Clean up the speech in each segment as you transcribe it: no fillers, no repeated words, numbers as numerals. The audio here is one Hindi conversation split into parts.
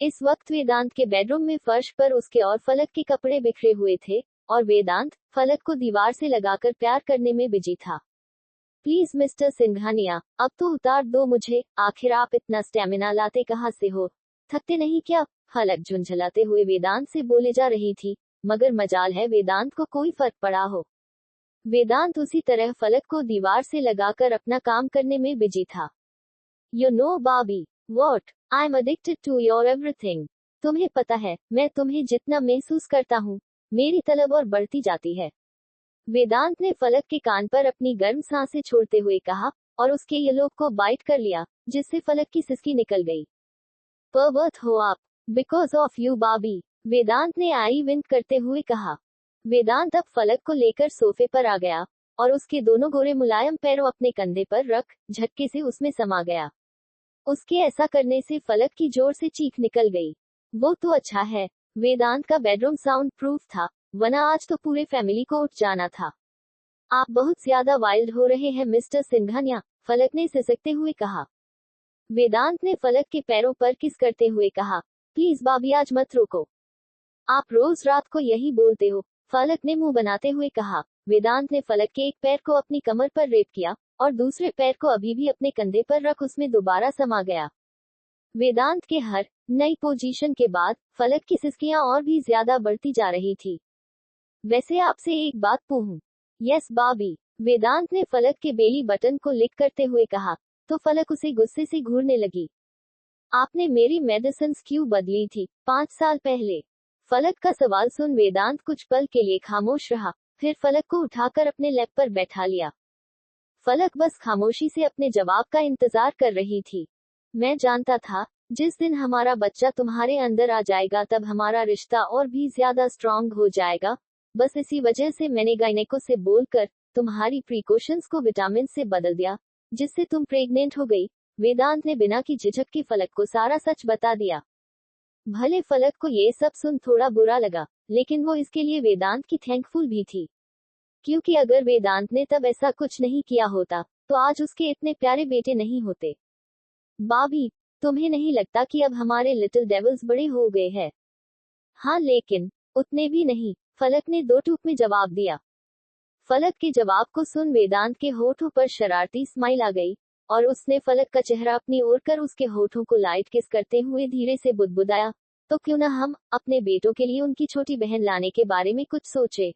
इस वक्त वेदांत के बेडरूम में फर्श पर उसके और फलक के कपड़े बिखरे हुए थे, और वेदांत फलक को दीवार से लगाकर प्यार करने में बिजी था। प्लीज मिस्टर सिंघानिया, अब तो उतार दो मुझे, आखिर आप इतना स्टेमिना लाते कहाँ से हो? थकते नहीं क्या? फलक झुंझलाते हुए वेदांत से बोले जा रही थी, मगर मजाल है वेदांत को कोई फर्क पड़ा हो। वेदांत उसी तरह फलक को दीवार से लगाकर अपना काम करने में बिजी था। You know Bobby, what? I'm addicted to your everything. तुम्हें पता है, मैं तुम्हें जितना महसूस करता हूँ, मेरी तलब और बढ़ती जाती है। वेदांत ने फलक के कान पर अपनी गर्म सांसें छोड़ते हुए कहा, और उसके येलोब को बाइट कर लिया, जिससे फलक की सिसकी निकल गई। परवर्ट हो आप, बिकॉज ऑफ यू बाबी, वेदांत ने आई विंक करते हुए कहा। वेदांत अब फलक को लेकर सोफे पर आ गया, और उसके दोनों गोरे मुलायम पैरों अपने कंधे पर रख झटके से उसमें समा गया। उसके ऐसा करने से फलक की जोर से चीख निकल गई। वो तो अच्छा है, वेदांत का बेडरूम साउंड प्रूफ था, वरना आज तो पूरे फैमिली को उठ जाना था। आप बहुत ज्यादा वाइल्ड हो रहे हैं मिस्टर सिंघानिया, फलक ने सिसकते हुए कहा। वेदांत ने फलक के पैरों पर किस करते हुए कहा, प्लीज बाबी आज मत रोको। आप रोज रात को यही बोलते हो, फलक ने मुंह बनाते हुए कहा। वेदांत ने फलक के एक पैर को अपनी कमर पर रेप किया, और दूसरे पैर को अभी भी अपने कंधे पर रख उसमें दोबारा समा गया। वेदांत के हर नई पोजीशन के बाद फलक की सिसकियां और भी ज्यादा बढ़ती जा रही थी। वैसे आपसे एक बात पूछूं? यस बाबी, वेदांत ने फलक के बेली बटन को लिक करते हुए कहा, तो फलक उसे गुस्से से घूरने लगी। आपने मेरी मेडिसिन्स क्यों बदली थी 5 साल पहले? फलक का सवाल सुन वेदांत कुछ पल के लिए खामोश रहा, फिर फलक को उठाकर अपने लैप पर बैठा लिया। फलक बस खामोशी से अपने जवाब का इंतजार कर रही थी। मैं जानता था, जिस दिन हमारा बच्चा तुम्हारे अंदर आ जाएगा तब हमारा रिश्ता और भी ज्यादा स्ट्रांग हो जाएगा। बस इसी वजह से मैंने गायनेको से बोलकर तुम्हारी प्रिकॉशंस को विटामिन से बदल दिया, जिससे तुम प्रेग्नेंट हो गई। वेदांत ने बिना की झिझक के फलक को सारा सच बता दिया। भले फलक को ये सब सुन थोड़ा बुरा लगा, लेकिन वो इसके लिए वेदांत की थैंकफुल भी थी, क्योंकि अगर वेदांत ने तब ऐसा कुछ नहीं किया होता, तो आज उसके इतने प्यारे बेटे नहीं होते। बाबी, तुम्हें नहीं लगता कि अब हमारे लिटिल डेविल्स बड़े हो गए हैं? हाँ लेकिन, उतने भी नहीं, फलक ने 2 टूक में जवाब दिया। फलक के जवाब को सुन वेदांत के होठों पर शरारती स्माइल आ गई, और उसने फलक का चेहरा अपनी ओर कर उसके होठों को लाइट किस करते हुए धीरे से बुदबुदाया, तो क्यों ना हम अपने बेटों के लिए उनकी छोटी बहन लाने के बारे में कुछ सोचे।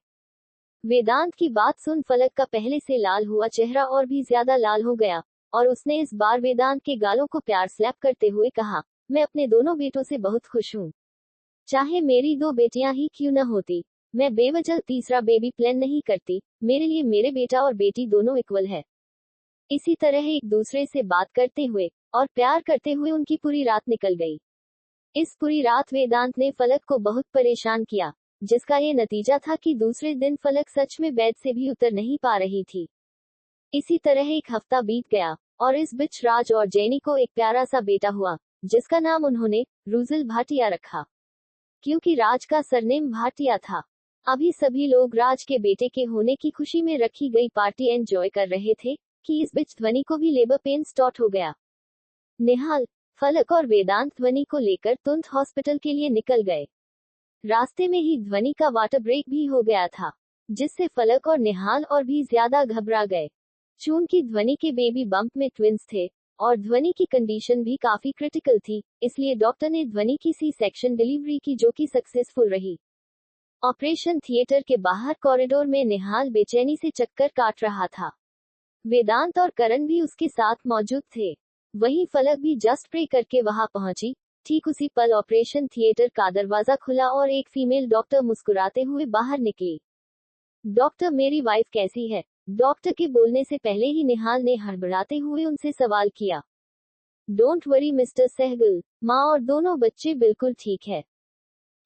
वेदांत की बात सुन फलक का पहले से लाल हुआ चेहरा और भी ज्यादा लाल हो गया, और उसने इस बार वेदांत के गालों को प्यार स्लैप करते हुए कहा, मैं अपने दोनों बेटों से बहुत खुश हूँ। चाहे मेरी 2 बेटियां ही क्यों न होती, मैं बेवजह तीसरा बेबी प्लान नहीं करती। मेरे लिए मेरे बेटा और बेटी दोनों इक्वल है। इसी तरह एक दूसरे से बात करते हुए और प्यार करते हुए उनकी पूरी रात निकल गई। इस पूरी रात वेदांत ने फलक को बहुत परेशान किया, जिसका ये नतीजा था कि दूसरे दिन फलक सच में बेड से भी उतर नहीं पा रही थी। इसी तरह एक हफ्ता बीत गया, और इस बीच राज और जेनी को एक प्यारा सा बेटा हुआ, जिसका नाम उन्होंने रूजल भाटिया रखा, क्योंकि राज का सरनेम भाटिया था। अभी सभी लोग राज के बेटे के होने की खुशी में रखी गई पार्टी एंजॉय कर रहे थे, कि इस बीच ध्वनि को भी लेबर पेन स्टार्ट हो गया। निहाल, फलक और वेदांत ध्वनि को लेकर तुरंत हॉस्पिटल के लिए निकल गए। रास्ते में ही ध्वनि का वाटर ब्रेक भी हो गया था, जिससे फलक और निहाल और भी ज्यादा घबरा गए। चूंकि ध्वनि के बेबी बम्प में ट्विंस थे, और ध्वनि की कंडीशन भी काफी क्रिटिकल थी, इसलिए डॉक्टर ने ध्वनि की सी सेक्शन डिलीवरी की, जो कि सक्सेसफुल रही। ऑपरेशन थिएटर के बाहर कॉरिडोर में निहाल बेचैनी से चक्कर काट रहा था। वेदांत और करण भी उसके साथ मौजूद थे। वहीं फलक भी जस्ट प्रे करके वहां पहुंची। ठीक उसी पल ऑपरेशन थिएटर का दरवाजा खुला और एक फीमेल डॉक्टर मुस्कुराते हुए बाहर निकली। डॉक्टर, मेरी वाइफ कैसी है? डॉक्टर के बोलने से पहले ही निहाल ने हड़बड़ाते हुए उनसे सवाल किया। डोंट वरी मिस्टर सहगल, माँ और दोनों बच्चे बिल्कुल ठीक है।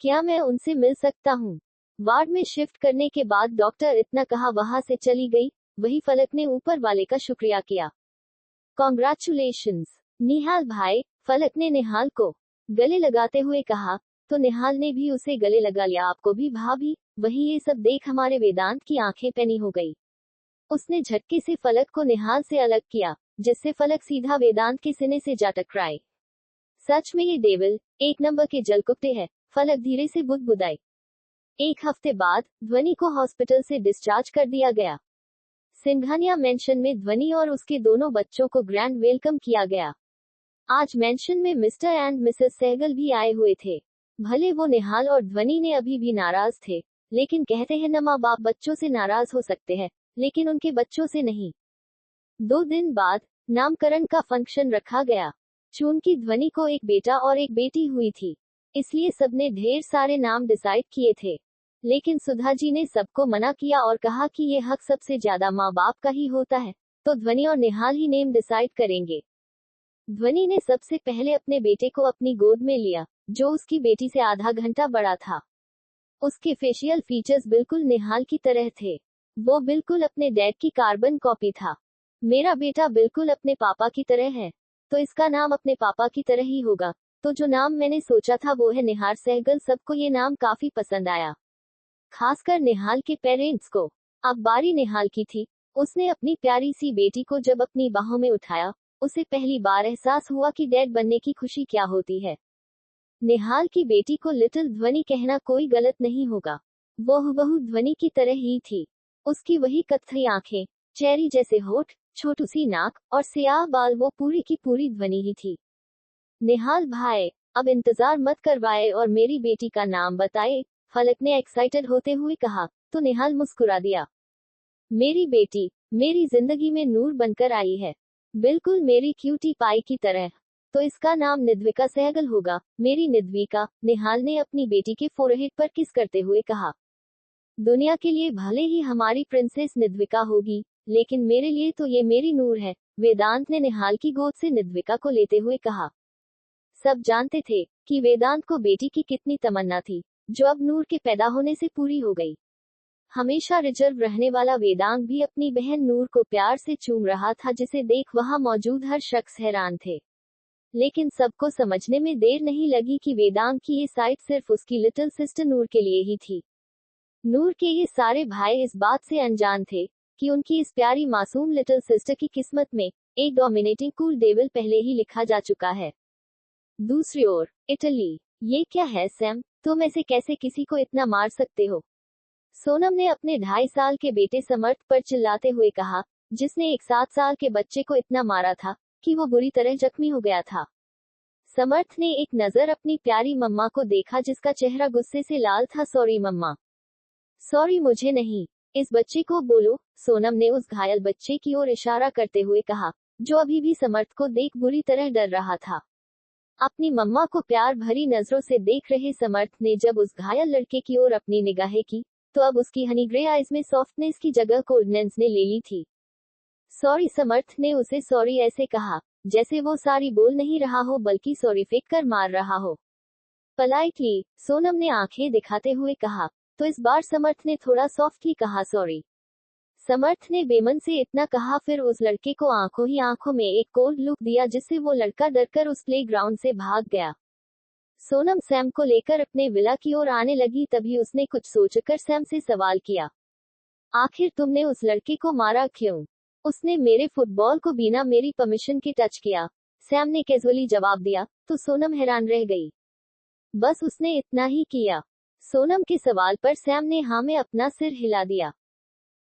क्या मैं उनसे मिल सकता हूँ? वार्ड में शिफ्ट करने के बाद डॉक्टर इतना कहा वहां से चली गई। वही फलक ने ऊपर वाले का शुक्रिया किया। कॉन्ग्रेचुलेशंस निहाल भाई, फलक ने निहाल को गले लगाते हुए कहा, तो निहाल ने भी उसे गले लगा लिया। आपको भी भाभी? वही ये सब देख हमारे वेदांत की आंखें पैनी हो गई। उसने झटके से फलक को निहाल से अलग किया, जिससे फलक सीधा वेदांत के सीने से जा टकराए। सच में ये डेविल एक नंबर के जलकुप्ते हैं, फलक धीरे से बुदबुदाई। एक हफ्ते बाद ध्वनि को हॉस्पिटल से डिस्चार्ज कर दिया गया। सिंघानिया मेंशन में ध्वनि और उसके दोनों बच्चों को ग्रैंड वेलकम किया गया। आज मेंशन में मिस्टर एंड मिसेस सहगल भी आए हुए थे। भले वो निहाल और ध्वनि ने अभी भी नाराज थे, लेकिन कहते हैं न, माँ बाप बच्चों से नाराज हो सकते हैं, लेकिन उनके बच्चों से नहीं। 2 दिन बाद नामकरण का फंक्शन रखा गया। चूंकि ध्वनि को एक बेटा और एक बेटी हुई थी, इसलिए सबने ढेर सारे नाम डिसाइड किए थे, लेकिन सुधा जी ने सबको मना किया और कहा कि ये हक सबसे ज्यादा माँ बाप का ही होता है, तो ध्वनि और निहाल ही नेम डिसाइड करेंगे। ध्वनि ने सबसे पहले अपने बेटे को अपनी गोद में लिया, जो उसकी बेटी से आधा घंटा बड़ा था। उसके फेशियल फीचर्स बिल्कुल निहाल की तरह थे। वो बिल्कुल अपने डैड की कार्बन कॉपी था। मेरा बेटा बिल्कुल अपने पापा की तरह है, तो इसका नाम अपने पापा की तरह ही होगा। तो जो नाम मैंने सोचा था वो है निहार सहगल। सबको ये नाम काफी पसंद आया, खासकर निहाल के पेरेंट्स को। अब बारी निहाल की थी। उसने अपनी प्यारी सी बेटी को जब अपनी बाहों में उठाया, उसे पहली बार एहसास हुआ कि डैड बनने की खुशी क्या होती है। निहाल की बेटी को लिटिल ध्वनि कहना कोई गलत नहीं होगा। वो हुबहू ध्वनि की तरह ही थी। उसकी वही कत्थई आंखें, चेरी जैसे होठ, छोटू सी नाक और स्याह बाल, वो पूरी की पूरी ध्वनि ही थी। निहाल भाई, अब इंतजार मत करवाए और मेरी बेटी का नाम बताए, फलक ने एक्साइटेड होते हुए कहा। तो निहाल मुस्कुरा दिया। मेरी बेटी मेरी जिंदगी में नूर बनकर आई है, बिल्कुल मेरी क्यूटी पाई की तरह। तो इसका नाम निद्विका सहगल होगा, मेरी निद्विका। निहाल ने अपनी बेटी के फोरहेड पर किस करते हुए कहा। दुनिया के लिए भले ही हमारी प्रिंसेस निद्विका होगी, लेकिन मेरे लिए तो ये मेरी नूर है, वेदांत ने निहाल की गोद से निद्विका को लेते हुए कहा। सब जानते थे कि वेदांत को बेटी की कितनी तमन्ना थी, जो अब नूर के पैदा होने से पूरी हो गई। हमेशा रिजर्व रहने वाला वेदांत भी अपनी बहन नूर को प्यार से चूम रहा था, जिसे देख वहां मौजूद हर शख्स हैरान थे। लेकिन सबको समझने में देर नहीं लगी कि वेदांत की ये साइट सिर्फ उसकी लिटिल सिस्टर नूर के लिए ही थी। नूर के ये सारे भाई इस बात से अनजान थे कि उनकी इस प्यारी मासूम लिटिल सिस्टर की किस्मत में एक डोमिनेटिंग कूल डेविल पहले ही लिखा जा चुका है। दूसरी ओर इटली। ये क्या है सैम, तुम ऐसे कैसे किसी को इतना मार सकते हो? सोनम ने अपने 2.5 साल के बेटे समर्थ पर चिल्लाते हुए कहा, जिसने एक 7 साल के बच्चे को इतना मारा था कि वो बुरी तरह जख्मी हो गया था। समर्थ ने एक नजर अपनी प्यारी मम्मा को देखा, जिसका चेहरा गुस्से से लाल था। सॉरी मम्मा। सॉरी मुझे नहीं, इस बच्चे को बोलो, सोनम ने उस घायल बच्चे की ओर इशारा करते हुए कहा, जो अभी भी समर्थ को देख बुरी तरह डर रहा था। अपनी मम्मा को प्यार भरी नजरों से देख रहे समर्थ ने जब उस घायल लड़के की ओर अपनी निगाहें की, तो अब उसकी हनी ग्रे आइज में सॉफ्टनेस की जगह कोल्डनेस ने ले ली थी। सॉरी, समर्थ ने उसे सॉरी ऐसे कहा जैसे वो सारी बोल नहीं रहा हो, बल्कि सॉरी फेंक कर मार रहा हो। पोलाइटली, सोनम ने आंखें दिखाते हुए कहा। तो इस बार समर्थ ने थोड़ा सॉफ्टली कहा सॉरी। समर्थ ने बेमन से इतना कहा, फिर उस लड़के को आंखों ही आंखों में एक कोल्ड लुक दिया, जिससे वो लड़का डरकर उस प्लेग्राउंड से भाग गया। सोनम सैम को लेकर अपने विला की ओर आने लगी, तभी उसने कुछ सोचकर सैम से सवाल किया, आखिर तुमने उस लड़के को मारा क्यों? उसने मेरे फुटबॉल को बिना मेरी परमिशन के टच किया, सैम ने कैजुअली जवाब दिया। तो सोनम हैरान रह गई। बस उसने इतना ही किया? सोनम के सवाल पर सैम ने हाँ में अपना सिर हिला दिया।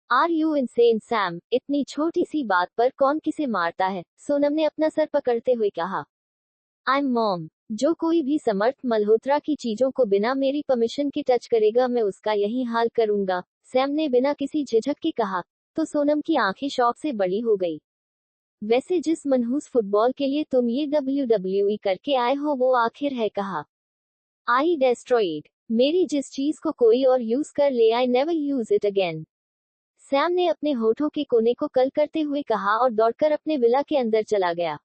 आर यू इनसेन सैम, इतनी छोटी सी बात पर कौन किसे मारता है? सोनम ने अपना सर पकड़ते हुए कहा। आई एम मॉम, जो कोई भी समर्थ मल्होत्रा की चीजों को बिना मेरी परमिशन के टच करेगा, मैं उसका यही हाल करूंगा, सैम ने बिना किसी झिझक के कहा। तो सोनम की आंखें शौक से बड़ी हो गई। वैसे जिस मनहूस फुटबॉल के लिए तुम ये WWE करके आए हो, वो आखिर है कहा। आई डेस्ट्रॉइड, मेरी जिस चीज को कोई और यूज कर ले, I never use it again, Sam ने अपने होठों के कोने को कल करते हुए कहा और दौड़कर अपने विला के अंदर चला गया।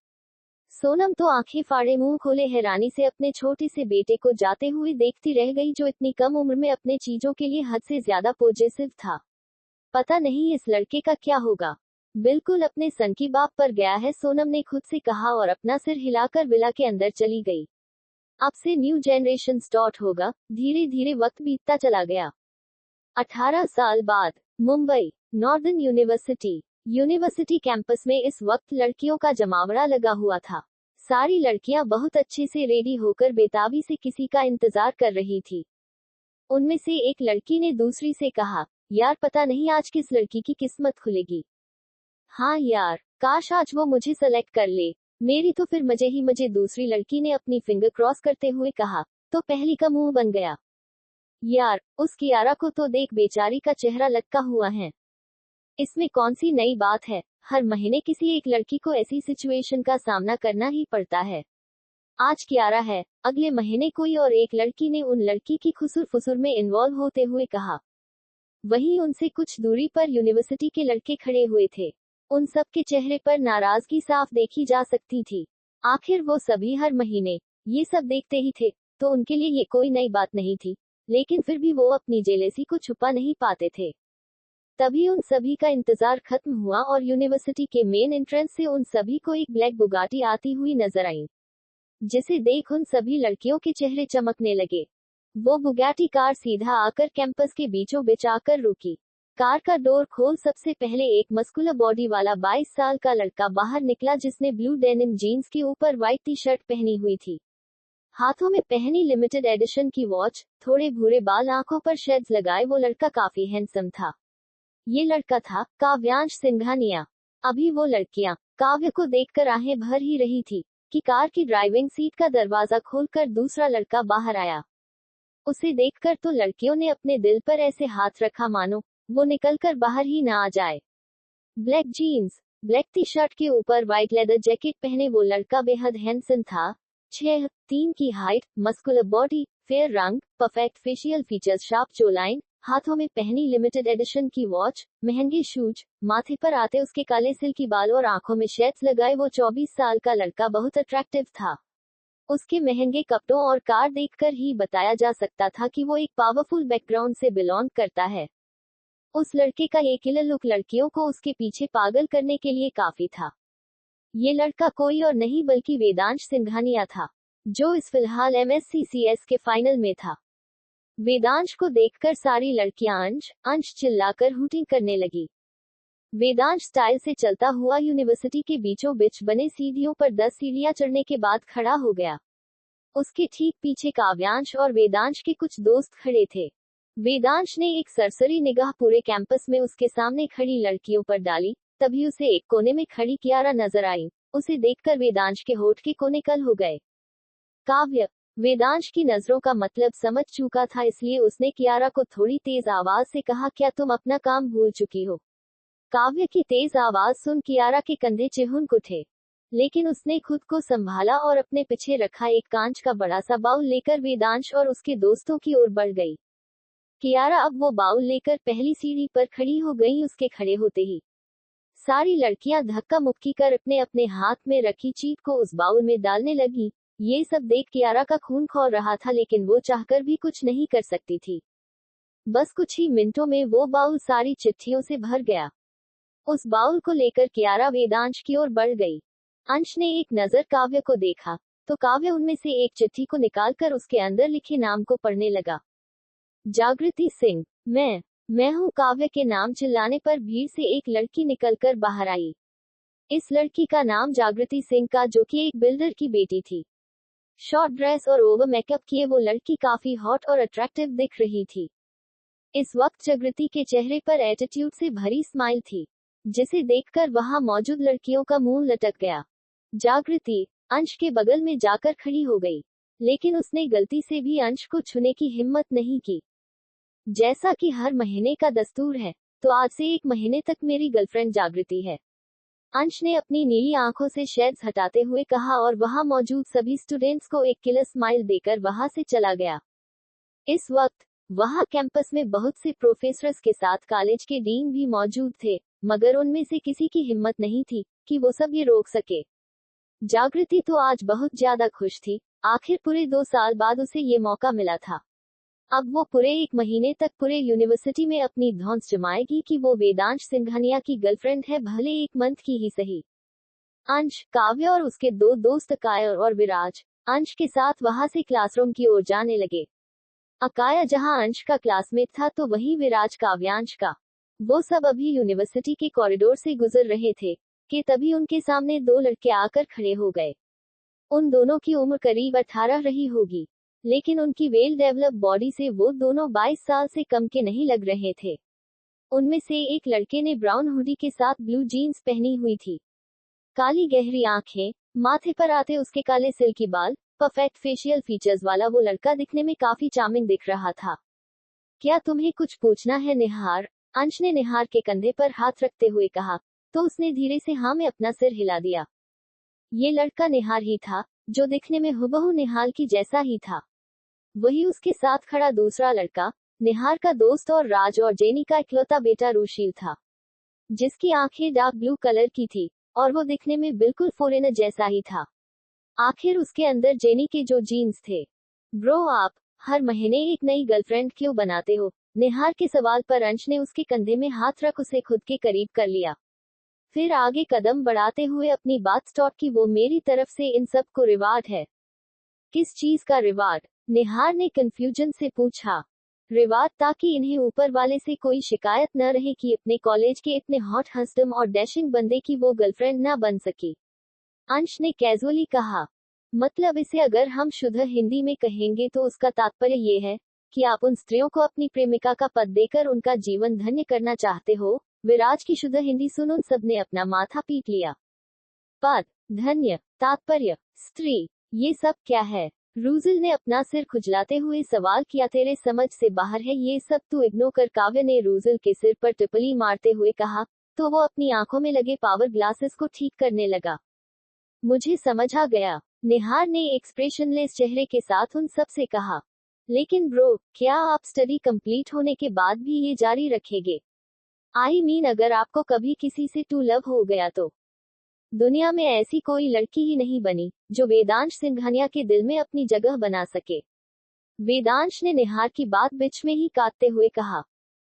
सोनम तो आंखें फाड़े मुंह खोले हैरानी से अपने छोटे से बेटे को जाते हुए देखती रह गई, जो इतनी कम उम्र में अपने चीजों के लिए हद से ज्यादा पॉजिटिव था। पता नहीं इस लड़के का क्या होगा, बिल्कुल अपने सन की बात पर गया है, सोनम ने खुद से कहा और अपना सिर हिलाकर विला के अंदर चली गई। अब से न्यू जनरेशन स्टार्ट होगा। धीरे धीरे वक्त बीतता चला गया। 18 साल बाद मुंबई नॉर्दर्न यूनिवर्सिटी कैंपस में इस वक्त लड़कियों का जमावड़ा लगा हुआ था। सारी लड़कियां बहुत अच्छे से रेडी होकर बेताबी से किसी का इंतजार कर रही थी। उनमें से एक लड़की ने दूसरी से कहा, यार पता नहीं आज किस लड़की की किस्मत खुलेगी। हाँ यार, काश आज वो मुझे सेलेक्ट कर ले, मेरी तो फिर मजे ही मजे। दूसरी लड़की ने अपनी फिंगर क्रॉस करते हुए कहा। तो पहली का मुंह बन गया। यार, उस कियारा को तो देख, बेचारी का चेहरा लटका हुआ है। इसमें कौन सी नई बात है, हर महीने किसी एक लड़की को ऐसी सिचुएशन का सामना करना ही पड़ता है। आज कियारा है, अगले महीने कोई और एक लड़की ने उन लड़की की खुसुर फुसुर में इन्वॉल्व होते हुए कहा। वहीं उनसे कुछ दूरी पर यूनिवर्सिटी के लड़के खड़े हुए थे। उन सब के चेहरे पर नाराजगी साफ देखी जा सकती थी। आखिर वो सभी हर महीने ये सब देखते ही थे, तो उनके लिए ये कोई नई बात नहीं थी, लेकिन फिर भी वो अपनी जेलेसी को छुपा नहीं पाते थे। तभी उन सभी का इंतजार खत्म हुआ और यूनिवर्सिटी के मेन एंट्रेंस से उन सभी को एक ब्लैक बुगाटी आती हुई नजर आई, जिसे देख उन सभी लड़कियों के चेहरे चमकने लगे। वो बुगाटी कार सीधा आकर कैंपस के बीचों बीच आकर रुकी। कार का डोर खोल सबसे पहले एक मस्कुलर बॉडी वाला 22 साल का लड़का बाहर निकला, जिसने ब्लू डेनिम जीन्स के ऊपर व्हाइट टी शर्ट पहनी हुई थी। हाथों में पहनी लिमिटेड एडिशन की वॉच, थोड़े भूरे बाल, आंखों पर शेड्स लगाए वो लड़का काफी हैंडसम था। ये लड़का था काव्यांश सिंघानिया। अभी वो लड़कियां काव्य को देखकर आहें भर ही रही थी कि कार की ड्राइविंग सीट का दरवाजा खोलकर दूसरा लड़का बाहर आया। उसे देखकर तो लड़कियों ने अपने दिल पर ऐसे हाथ रखा मानो वो निकलकर बाहर ही ना आ जाए। Black jeans, black T shirt के ऊपर व्हाइट लेदर जैकेट पहने वो लड़का बेहद हैंडसम था। 6'3" की हाइट, मस्कुलर बॉडी, फेयर रंग, परफेक्ट फेशियल फीचर्स, शार्प जो लाइन, हाथों में पहनी लिमिटेड एडिशन की वॉच, महंगे शूज, माथे पर आते उसके काले सिल्की बाल और आंखों में शेड्स लगाए वो 24 साल का लड़का बहुत अट्रैक्टिव था। उसके महंगे कपड़ों और कार देखकर ही बताया जा सकता था कि वो एक पावरफुल बैकग्राउंड से बिलोंग करता है। उस लड़के का ये किलर लुक लड़कियों को उसके पीछे पागल करने के लिए काफी था। ये लड़का कोई और नहीं बल्कि वेदांश सिंघानिया था, जो इस फिलहाल MSCCS के फाइनल में था। वेदांश को देखकर सारी लड़कियां अंश अंश चिल्लाकर हूटिंग करने लगी। वेदांश स्टाइल से चलता हुआ यूनिवर्सिटी के बीचों बीच बने सीढ़ियों पर 10 सीढ़ियां चढ़ने के बाद खड़ा हो गया। उसके ठीक पीछे काव्यांश और वेदांश के कुछ दोस्त खड़े थे। वेदांश ने एक सरसरी निगाह पूरे कैंपस में उसके सामने खड़ी लड़कियों पर डाली, तभी उसे एक कोने में खड़ी कियारा नजर आई। उसे देखकर वेदांश के होठ के कोने कल हो गए। काव्य वेदांश की नजरों का मतलब समझ चुका था, इसलिए उसने कियारा को थोड़ी तेज आवाज से कहा, क्या तुम अपना काम भूल चुकी हो? काव्य की तेज आवाज सुन कियारा के कंधे चिहुन उठे, लेकिन उसने खुद को संभाला और अपने पीछे रखा एक कांच का बड़ा सा बाउल लेकर वेदांश और उसके दोस्तों की ओर बढ़ गई। कियारा अब वो बाउल लेकर पहली सीढ़ी पर खड़ी हो गई। उसके खड़े होते ही सारी लड़कियां धक्का मुक्की कर अपने अपने हाथ में रखी चीज को उस बाउल में डालने लगी। ये सब देख कियारा का खून खौल रहा था, लेकिन वो चाहकर भी कुछ नहीं कर सकती थी। बस कुछ ही मिनटों में वो बाउल सारी चिट्ठियों से भर गया। उस बाउल को लेकर कियारा वेदांश की ओर बढ़ गई। अंश ने एक नजर काव्य को देखा, तो काव्य उनमें से एक चिट्ठी को निकालकर उसके अंदर लिखे नाम को पढ़ने लगा। जागृति सिंह, मैं हूँ। काव्य के नाम चिल्लाने पर भीड़ से एक लड़की निकलकर बाहर आई। इस लड़की का नाम जागृति सिंह का, जो कि एक बिल्डर की बेटी थी। शॉर्ट ड्रेस और ओवर मेकअप किए वो लड़की काफी हॉट और अट्रैक्टिव दिख रही थी। इस वक्त जागृति के चेहरे पर एटीट्यूड से भरी स्माइल थी, जिसे देखकर वहां मौजूद लड़कियों का मुंह लटक गया। जागृति अंश के बगल में जाकर खड़ी हो गई, लेकिन उसने गलती से भी अंश को छूने की हिम्मत नहीं की। जैसा कि हर महीने का दस्तूर है, तो आज से 1 महीने तक मेरी गर्लफ्रेंड जागृति है, अंश ने अपनी नीली आंखों से शेड्स हटाते हुए कहा और वहां मौजूद सभी स्टूडेंट्स को एक किलर स्माइल देकर वहां से चला गया। इस वक्त वहां कैंपस में बहुत से प्रोफेसर्स के साथ कॉलेज के डीन भी मौजूद थे, मगर उनमें से किसी की हिम्मत नहीं थी कि वो सब ये रोक सके। जागृति तो आज बहुत ज्यादा खुश थी, आखिर पूरे 2 साल बाद उसे ये मौका मिला था। अब वो पूरे 1 महीने तक पूरे यूनिवर्सिटी में अपनी धौंस जमाएगी कि वो वेदांश सिंघानिया की गर्लफ्रेंड है, भले 1 मंथ की ही सही। अंश, काव्य और उसके 2 दोस्त अकाय और विराज अंश के साथ वहां से क्लासरूम की ओर जाने लगे। अकाया जहां अंश का क्लासमेट था, तो वहीं विराज काव्यांश का। वो सब अभी यूनिवर्सिटी के कॉरिडोर से गुजर रहे थे कि तभी उनके सामने 2 लड़के आकर खड़े हो गए। उन दोनों की उम्र करीब 18 रही होगी, लेकिन उनकी वेल डेवलप्ड बॉडी से वो दोनों 22 साल से कम के नहीं लग रहे थे। उनमें से एक लड़के ने ब्राउन हुडी के साथ ब्लू जीन्स पहनी हुई थी, काली गहरी आंखें, माथे पर आते उसके काले सिल्की बाल, परफेक्ट फेशियल फीचर्स वाला वो लड़का दिखने में काफी चार्मिंग दिख रहा था। क्या तुम्हें कुछ पूछना है निहार? अंश ने निहार के कंधे पर हाथ रखते हुए कहा, तो उसने धीरे से हाँ में अपना सिर हिला दिया। ये लड़का निहार ही था, जो दिखने में हुबहू निहाल की जैसा ही था। वही उसके साथ खड़ा दूसरा लड़का, निहार का दोस्त और राज और जेनी का इकलौता बेटा रुशील था, जिसकी आंखें डार्क ब्लू कलर की थी, और वो दिखने में बिल्कुल फॉरेनर जैसा ही था। आखिर उसके अंदर जेनी के जो जीन्स थे। ब्रो, आप हर महीने एक नई गर्लफ्रेंड क्यों बनाते हो? निहार के सवाल पर अंश ने उसके कंधे में हाथ रख उसे खुद के करीब कर लिया। फिर आगे कदम बढ़ाते हुए अपनी बात स्टॉप की, वो मेरी तरफ से इन सब को रिवार्ड है। किस चीज का रिवार्ड? निहार ने कंफ्यूजन से पूछा। रिवार्ड, ताकि इन्हें ऊपर वाले से कोई शिकायत न रहे कि अपने कॉलेज के इतने हॉट हंसडम और डैशिंग बंदे की वो गर्लफ्रेंड न बन सकी। अंश ने कैजुअली कहा। मतलब इसे अगर हम शुद्ध हिंदी में कहेंगे तो उसका तात्पर्य ये है कि आप उन स्त्रियों को अपनी प्रेमिका का पद देकर उनका जीवन धन्य करना चाहते हो। विराज की शुद्ध हिंदी सुन उन सब ने अपना माथा पीट लिया। पद, धन्य, तात्पर्य, स्त्री, ये सब क्या है? रूजिल ने अपना सिर खुजलाते हुए सवाल किया। तेरे समझ से बाहर है ये सब, तू इग्नोर कर। काव्य ने रूजिल के सिर पर टिप्पणी मारते हुए कहा, तो वो अपनी आंखों में लगे पावर ग्लासेस को ठीक करने लगा। मुझे समझ आ गया, निहार ने एक्सप्रेशनलेस चेहरे के साथ उन सब से कहा। लेकिन ब्रो, क्या आप स्टडी कंप्लीट होने के बाद भी ये जारी रखेंगे? आई मीन, अगर आपको कभी किसी से टू लव हो गया तो? दुनिया में ऐसी कोई लड़की ही नहीं बनी जो वेदांश सिंघानिया के दिल में अपनी जगह बना सके। वेदांश ने निहार की बात बीच में ही काटते हुए कहा।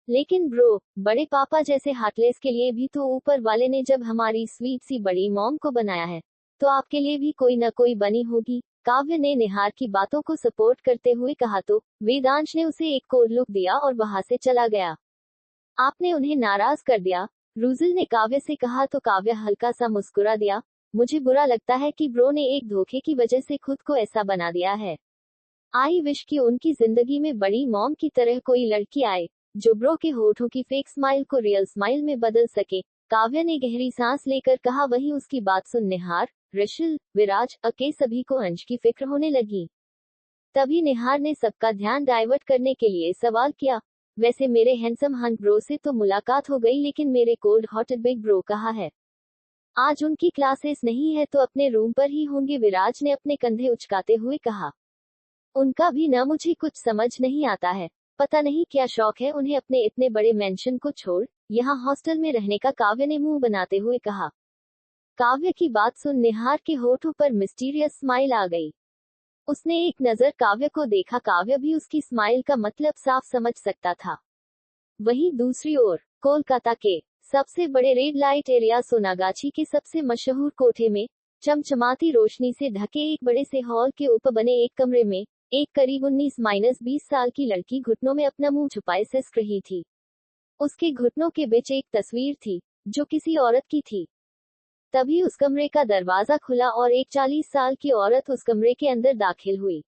लेकिन ब्रो, बड़े पापा जैसे हार्टलेस के लिए भी तो ऊपर वाले ने जब हमारी स्वीट सी बड़ी मॉम को बनाया है, तो आपके लिए भी कोई न कोई बनी होगी। काव्य ने निहार की बातों को सपोर्ट करते हुए कहा। तो वेदांश ने उसे एक कोल्ड लुक दिया और वहां से चला गया। आपने उन्हें नाराज कर दिया, रूजिल ने काव्य से कहा। तो काव्य हल्का सा मुस्कुरा दिया। मुझे बुरा लगता है कि ब्रो ने एक धोखे की वजह से खुद को ऐसा बना दिया है। आई विश कि उनकी जिंदगी में बड़ी मॉम की तरह कोई लड़की आए, जो ब्रो के होठों की फेक स्माइल को रियल स्माइल में बदल सके। काव्य ने गहरी सांस लेकर कहा। वहीं उसकी बात सुन निहार, ऋषिल, विराज, अके सभी को अंश की फिक्र होने लगी। तभी निहार ने सबका ध्यान डाइवर्ट करने के लिए सवाल किया, वैसे मेरे हैंडसम हंट ब्रो से तो मुलाकात हो गई, लेकिन मेरे कोल्ड हॉटेड बिग ब्रो कहाँ है? आज उनकी क्लासेस नहीं है तो अपने रूम पर ही होंगे, विराज ने अपने कंधे उचकाते हुए कहा। उनका भी न मुझे कुछ समझ नहीं आता है। पता नहीं क्या शौक है उन्हें अपने इतने बड़े मेंशन को छोड़ यहाँ हॉस्टल में रहने का, काव्य ने मुंह बनाते हुए कहा। काव्य की बात सुन निहार के होठों पर मिस्टीरियस स्माइल आ गई। उसने एक नजर काव्य को देखा। काव्य भी उसकी स्माइल का मतलब साफ समझ सकता था। वहीं दूसरी ओर कोलकाता के सबसे बड़े रेड लाइट एरिया सोनागाछी के सबसे मशहूर कोठे में चमचमाती रोशनी से ढके एक बड़े से हॉल के ऊपर बने एक कमरे में एक करीब 19-20 साल की लड़की घुटनों में अपना मुंह छुपाए सिसक रही थी। उसके घुटनों के बीच एक तस्वीर थी, जो किसी औरत की थी। तभी उस कमरे का दरवाजा खुला और एक 40 साल की औरत उस कमरे के अंदर दाखिल हुई।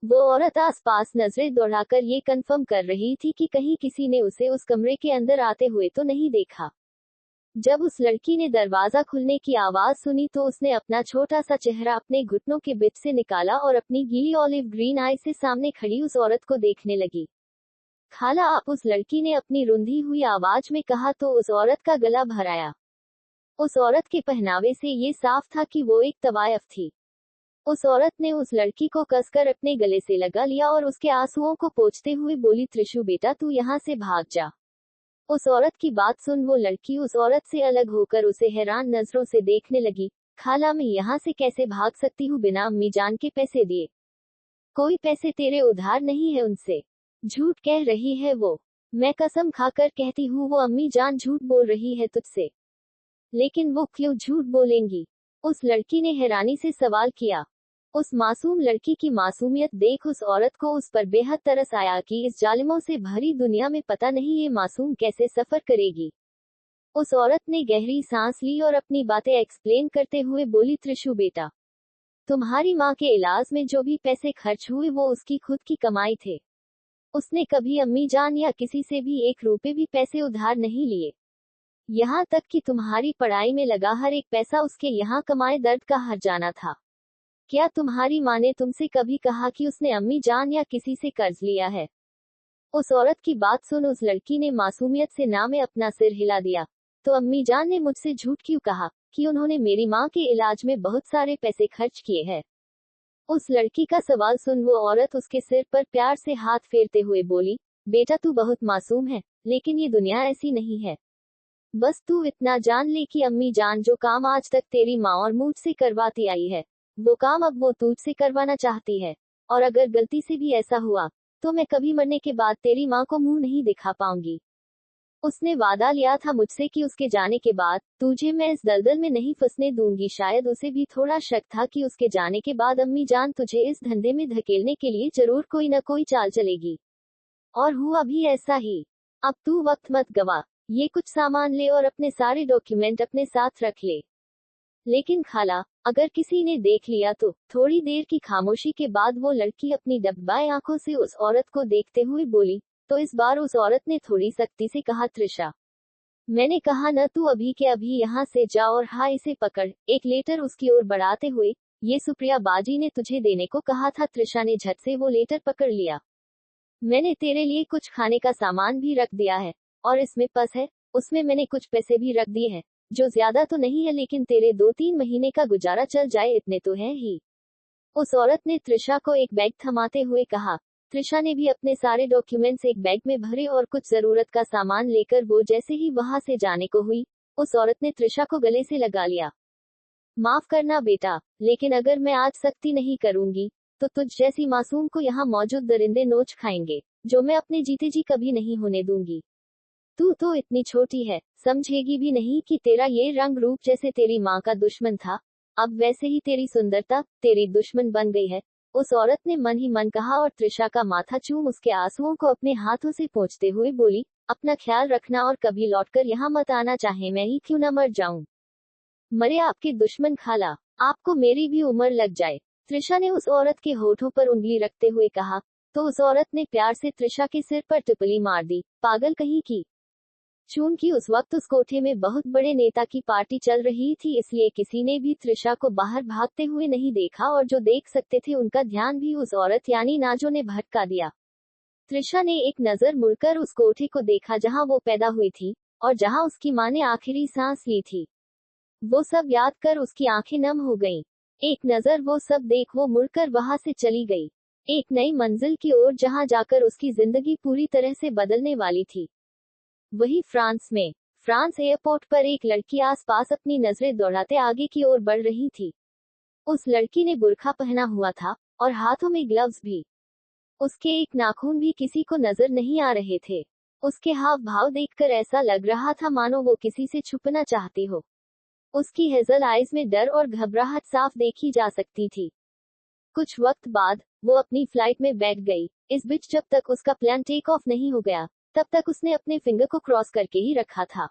वो औरत आसपास नजरें दौड़ाकर ये कंफर्म कर रही थी कि कहीं किसी ने उसे उस कमरे के अंदर आते हुए तो नहीं देखा। जब उस लड़की ने दरवाजा खुलने की आवाज सुनी तो उसने अपना छोटा सा चेहरा अपने घुटनों के बीच से निकाला और अपनी गीली ऑलिव ग्रीन आई से सामने खड़ी उस औरत को देखने लगी। खाला आप, उस लड़की ने अपनी रुंधी हुई आवाज में कहा। तो उस औरत का गला भर आया। उस औरत के पहनावे से ये साफ था कि वो एक तवायफ थी। उस औरत ने उस लड़की को कसकर अपने गले से लगा लिया और उसके आंसुओं को पोंछते हुए बोली, त्रिशु बेटा तू यहाँ से भाग जा। उस औरत की बात सुन वो लड़की उस औरत से अलग होकर उसे हैरान नजरों से देखने लगी। खाला, मैं यहाँ से कैसे भाग सकती हूँ बिना अम्मी जान के पैसे दिए? कोई पैसे तेरे उधार नहीं है उनसे। झूठ कह रही है वो। मैं कसम खाकर कहती हूँ वो अम्मी जान झूठ बोल रही है तुझसे। लेकिन वो क्यों झूठ बोलेंगी? उस लड़की ने हैरानी से सवाल किया। उस मासूम लड़की की मासूमियत देख उस औरत को उस पर बेहद तरस आया कि इस जालिमों से भरी दुनिया में पता नहीं ये मासूम कैसे सफर करेगी। उस औरत ने गहरी सांस ली और अपनी बातें एक्सप्लेन करते हुए बोली, त्रिशु बेटा, तुम्हारी माँ के इलाज में जो भी पैसे खर्च हुए वो उसकी खुद की कमाई थे। उसने कभी अम्मी जान या किसी से भी 1 रुपए भी पैसे उधार नहीं लिए। यहाँ तक कि तुम्हारी पढ़ाई में लगा हर एक पैसा उसके यहाँ कमाए दर्द का हर्जाना था। क्या तुम्हारी माँ ने तुमसे कभी कहा कि उसने अम्मी जान या किसी से कर्ज लिया है? उस औरत की बात सुन उस लड़की ने मासूमियत से ना में अपना सिर हिला दिया। तो अम्मी जान ने मुझसे झूठ क्यों कहा कि उन्होंने मेरी माँ के इलाज में बहुत सारे पैसे खर्च किए हैं? उस लड़की का सवाल सुन वो औरत उसके सिर पर प्यार से हाथ फेरते हुए बोली, बेटा तू बहुत मासूम है, लेकिन ये दुनिया ऐसी नहीं है। बस तू इतना जान ले कि अम्मी जान जो काम आज तक तेरी माँ और मुझसे करवाती आई है, वो काम अब वो तुझसे करवाना चाहती है। और अगर गलती से भी ऐसा हुआ तो मैं कभी मरने के बाद तेरी माँ को मुंह नहीं दिखा पाऊंगी। उसने वादा लिया था मुझसे कि उसके जाने के बाद तुझे मैं इस दलदल में नहीं फंसने दूंगी। शायद उसे भी थोड़ा शक था कि उसके जाने के बाद अम्मी जान तुझे इस धंधे में धकेलने के लिए जरूर कोई न कोई चाल चलेगी। और हुआ भी ऐसा ही। अब तू वक्त मत गवा, ये कुछ सामान ले और अपने सारे डॉक्यूमेंट अपने साथ रख ले। लेकिन खाला, अगर किसी ने देख लिया तो? थोड़ी देर की खामोशी के बाद वो लड़की अपनी डब्बाई आंखों से उस औरत को देखते हुए बोली। तो इस बार उस औरत ने थोड़ी सख्ती से कहा, त्रिशा, मैंने कहा न तू अभी के अभी यहाँ से जा और हाँ इसे पकड़। एक लेटर उसकी ओर बढ़ाते हुए, ये सुप्रिया बाजी ने तुझे देने को कहा था। त्रिशा ने झट से वो लेटर पकड़ लिया। मैंने तेरे लिए कुछ खाने का सामान भी रख दिया है, और इसमें पर्स है, उसमें मैंने कुछ पैसे भी रख दिए हैं, जो ज्यादा तो नहीं है लेकिन तेरे 2-3 महीने का गुजारा चल जाए इतने तो है ही। उस औरत ने त्रिशा को एक बैग थमाते हुए कहा। त्रिशा ने भी अपने सारे डॉक्यूमेंट्स एक बैग में भरे और कुछ जरूरत का सामान लेकर वो जैसे ही वहां से जाने को हुई, उस औरत ने त्रिशा को गले से लगा लिया। माफ करना बेटा, लेकिन अगर मैं आज सख्ती नहीं करूंगी तो तुझ जैसी मासूम को यहाँ मौजूद दरिंदे नोच खाएंगे, जो मैं अपने जीते जी कभी नहीं होने दूंगी। तू तो इतनी छोटी है, समझेगी भी नहीं कि तेरा ये रंग रूप जैसे तेरी माँ का दुश्मन था, अब वैसे ही तेरी सुंदरता तेरी दुश्मन बन गई है। उस औरत ने मन ही मन कहा और त्रिशा का माथा चूम उसके आंसुओं को अपने हाथों से पोंछते हुए बोली, अपना ख्याल रखना और कभी लौटकर यहाँ मत आना, चाहे मैं ही क्यों न मर जाऊं। मरे आपके दुश्मन खाला, आपको मेरी भी उम्र लग जाए। त्रिशा ने उस औरत के होठों पर उंगली रखते हुए कहा। तो उस औरत ने प्यार से त्रिशा के सिर पर टिपली मार दी, पागल कहीं की। चूंकि उस वक्त उस कोठे में बहुत बड़े नेता की पार्टी चल रही थी, इसलिए किसी ने भी त्रिशा को बाहर भागते हुए नहीं देखा, और जो देख सकते थे उनका ध्यान भी उस औरत यानी नाजो ने भटका दिया। त्रिशा ने एक नजर मुड़कर उस कोठे को देखा जहां वो पैदा हुई थी, और जहां उसकी मां ने आखिरी सांस ली थी। वो सब याद कर उसकी आंखें नम हो गईं। एक नजर वो सब देख वो मुड़कर वहां से चली गई, एक नई मंजिल की ओर जहां जाकर उसकी जिंदगी पूरी तरह से बदलने वाली थी। वही फ्रांस में। फ्रांस एयरपोर्ट पर एक लड़की आसपास अपनी नजरें दौड़ाते आगे की ओर बढ़ रही थी। उस लड़की ने बुर्का पहना हुआ था, और हाथों में ग्लव्स भी। उसके एक नाखून भी किसी को नजर नहीं आ रहे थे। उसके हाव भाव देखकर ऐसा लग रहा था मानो वो किसी से छुपना चाहती हो। उसकी हेजल आइज में डर और घबराहट साफ देखी जा सकती थी। कुछ वक्त बाद वो अपनी फ्लाइट में बैठ गई। इस बीच जब तक उसका प्लान टेक ऑफ नहीं हो गया, तब तक उसने अपने फिंगर को क्रॉस करके ही रखा था।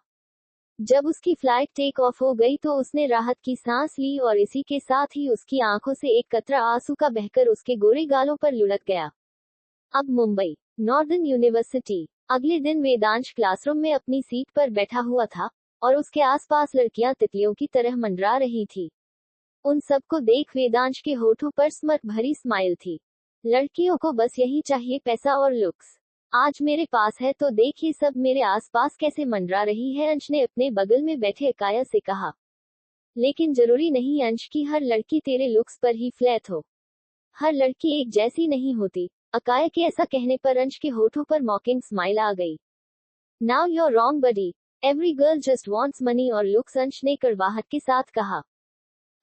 जब उसकी फ्लाइट टेक ऑफ हो गई तो उसने राहत की सांस ली, और इसी के साथ ही उसकी आंखों से एक कतरा आंसू का बहकर उसके गोरे गालों पर लुढ़क गया। अब मुंबई नॉर्दर्न यूनिवर्सिटी। अगले दिन वेदांश क्लासरूम में अपनी सीट पर बैठा हुआ था, और उसके आसपास लड़कियां तितलियों की तरह मंडरा रही थी। उन सबको देख वेदांश के होठों पर स्मर्ट भरी स्माइल थी। लड़कियों को बस यही चाहिए, पैसा और लुक्स। आज मेरे पास है तो देख ये सब मेरे आसपास कैसे मंडरा रही है, अंश ने अपने बगल में बैठे अकाया से कहा। लेकिन जरूरी नहीं अंश की हर लड़की तेरे लुक्स पर ही फ्लैट हो। हर लड़की एक जैसी नहीं होती। अकाया के ऐसा कहने पर अंश के होठों पर मॉकिंग स्माइल आ गई। Now you're wrong buddy, every girl just wants money और लुक्स, अंश ने कड़वाहट के साथ कहा।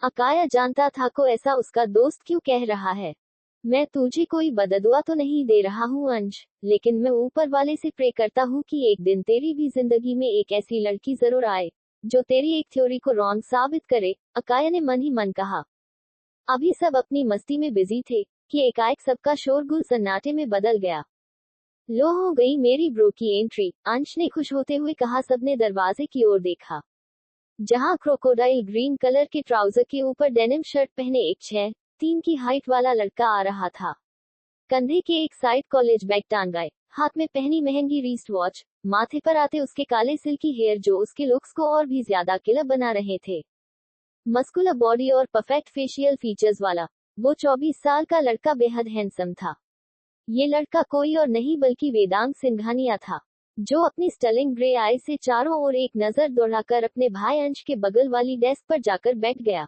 अकाया जानता था को ऐसा उसका दोस्त क्यों कह रहा है। मैं तुझे कोई बददुआ तो नहीं दे रहा हूँ अंश, लेकिन मैं ऊपर वाले से प्रे करता हूँ कि एक दिन तेरी भी जिंदगी में एक ऐसी लड़की जरूर आए जो तेरी एक थ्योरी को रॉन्ग साबित करे, अकाया ने मन ही मन कहा। अभी सब अपनी मस्ती में बिजी थे कि एकाएक सबका शोरगुल सन्नाटे में बदल गया। लो हो गई मेरी ब्रो की एंट्री, अंश ने खुश होते हुए कहा। सबने दरवाजे की ओर देखा, जहां क्रोकोडाइल ग्रीन कलर के ट्राउजर के ऊपर डेनिम शर्ट पहने एक 6 3 की हाइट वाला लड़का आ रहा था। कंधे के एक साइड कॉलेज बैग टांगाए, हाथ में पहनी महंगी रिस्ट वॉच, माथे पर आते उसके काले सिल्की हेयर जो उसके लुक्स को और भी ज्यादा किलर बना रहे थे। मस्कुलर बॉडी और परफेक्ट फेशियल फीचर्स वाला वो 24 साल का लड़का बेहद हैंडसम था। ये लड़का कोई और नहीं बल्कि वेदांग सिंघानिया था, जो अपनी स्टर्लिंग ग्रे आई से चारों ओर एक नजर दौड़ाकर अपने भाई अंश के बगल वाली डेस्क पर जाकर बैठ गया।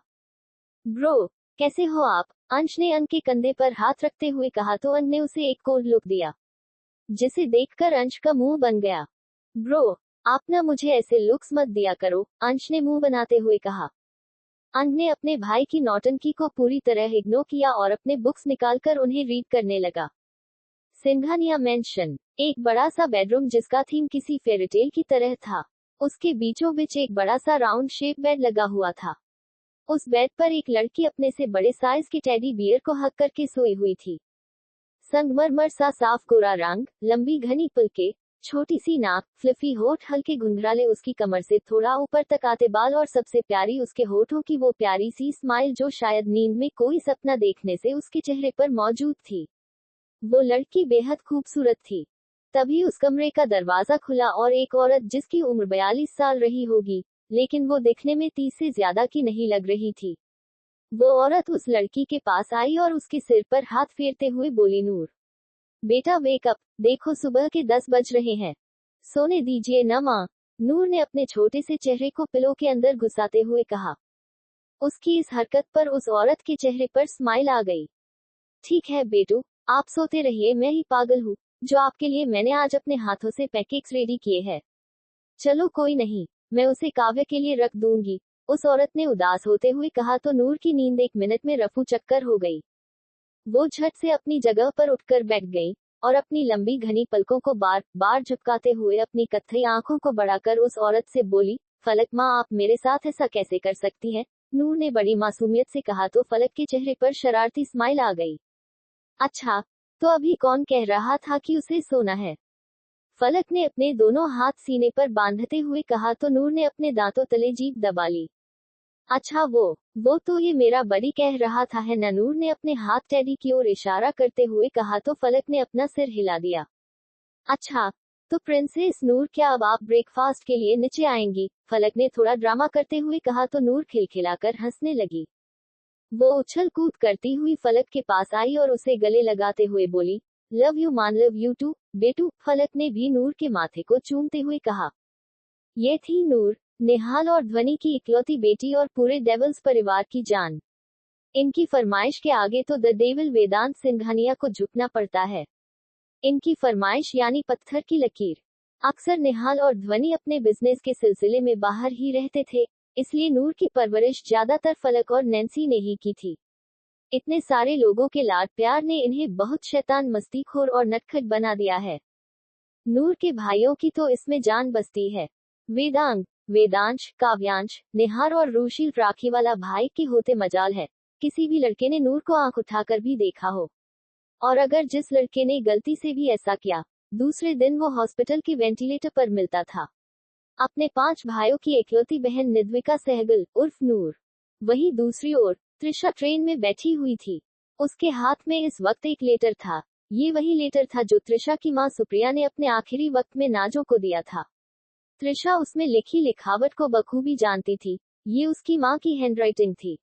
ब्रो, कैसे हो आप? अंश ने अंश के कंधे पर हाथ रखते हुए कहा तो अंश ने उसे एक कोल्ड लुक दिया, जिसे देखकर अंश का मुंह बन गया। ब्रो, आप ना मुझे ऐसे लुक्स मत दिया करो, अंश ने मुंह बनाते हुए कहा। अंश ने अपने भाई की नौटंकी को पूरी तरह इग्नोर किया और अपने बुक्स निकालकर उन्हें रीड करने लगा। सिंघानिया मेंशन, एक बड़ा सा बेडरूम जिसका थीम किसी फेयरीटेल की तरह था। उसके बीचों बीच एक बड़ा सा राउंड शेप बेड लगा हुआ था। उस बेड पर एक लड़की अपने से बड़े साइज के टेडी बियर को हक करके सोई हुई थी। संगमरमर सा साफ गोरा रंग, लंबी घनी पलके, छोटी सी नाक, फ्लफी होठ, हल्के घुंघराले उसकी कमर से थोड़ा ऊपर तक आते बाल और सबसे प्यारी उसके होठों की वो प्यारी सी स्माइल जो शायद नींद में कोई सपना देखने से उसके चेहरे पर मौजूद थी। वो लड़की बेहद खूबसूरत थी। तभी उस कमरे का दरवाजा खुला और एक औरत जिसकी उम्र 42 साल रही होगी, लेकिन वो दिखने में 30 से ज्यादा की नहीं लग रही थी। वो औरत उस लड़की के पास आई और उसके सिर पर हाथ फेरते हुए बोली, नूर बेटा वेक अप, देखो सुबह के 10 बज रहे हैं, सोने दीजिए न माँ। नूर ने अपने छोटे से चेहरे को पिलो के अंदर घुसाते हुए कहा। उसकी इस हरकत पर उस औरत के चेहरे पर स्माइल आ गई। ठीक है बेटू, आप सोते रहिए, मैं ही पागल हूँ जो आपके लिए मैंने आज अपने हाथों से पैनकेक्स रेडी किए हैं। चलो कोई नहीं, मैं उसे काव्य के लिए रख दूंगी, उस औरत ने उदास होते हुए कहा तो नूर की नींद 1 मिनट में रफू चक्कर हो गई। वो झट से अपनी जगह पर उठकर बैठ गई और अपनी लंबी घनी पलकों को बार बार झपकाते हुए अपनी कत्थई आंखों को बढ़ाकर उस औरत से बोली, फलक माँ आप मेरे साथ ऐसा कैसे कर सकती हैं? नूर ने बड़ी मासूमियत से कहा तो फलक के चेहरे पर शरारती स्माइल आ गई। अच्छा, तो अभी कौन कह रहा था कि उसे सोना है? फलक ने अपने दोनों हाथ सीने पर बांधते हुए कहा तो नूर ने अपने दांतों तले जीभ दबा ली। अच्छा वो तो ये मेरा बड़ी कह रहा था है न, नूर ने अपने हाथ टेडी की ओर इशारा करते हुए कहा तो फलक ने अपना सिर हिला दिया। अच्छा, तो प्रिंसेस नूर क्या अब आप ब्रेकफास्ट के लिए नीचे आएंगी? फलक ने थोड़ा ड्रामा करते हुए कहा तो नूर खिलखिलाकर हंसने लगी। वो उछल कूद करती हुई फलक के पास आई और उसे गले लगाते हुए बोली, लव यू मान, लव यू टू बेटू। फलक ने भी नूर के माथे को चूमते हुए कहा। ये थी नूर, निहाल और ध्वनि की इकलौती बेटी और पूरे डेविल्स परिवार की जान। इनकी फरमाइश के आगे तो द डेविल वेदांत सिंघानिया को झुकना पड़ता है। इनकी फरमाइश यानी पत्थर की लकीर। अक्सर निहाल और ध्वनि अपने बिजनेस के सिलसिले में बाहर ही रहते थे, इसलिए नूर की परवरिश ज्यादातर फलक और नैन्सी ने ही की थी। इतने सारे लोगों के लाड प्यार ने इन्हें बहुत शैतान, मस्तीखोर और नटखट बना दिया है। नूर के भाइयों की तो इसमें जान बसती है। वेदांग, वेदांश, काव्यांश, निहार और रूशील राखी वाला भाई के होते मजाल है किसी भी लड़के ने नूर को आंख उठाकर भी देखा हो। और अगर जिस लड़के ने गलती से भी ऐसा किया, दूसरे दिन वो हॉस्पिटल के वेंटिलेटर पर मिलता था। अपने 5 भाइयों की इकलौती बहन निद्विका सहगल उर्फ नूर। वहीं दूसरी ओर त्रिशा ट्रेन में बैठी हुई थी। उसके हाथ में इस वक्त एक लेटर था। ये वही लेटर था जो त्रिशा की मां सुप्रिया ने अपने आखिरी वक्त में नाजो को दिया था। त्रिशा उसमें लिखी लिखावट को बखूबी जानती थी। ये उसकी मां की हैंडराइटिंग थी।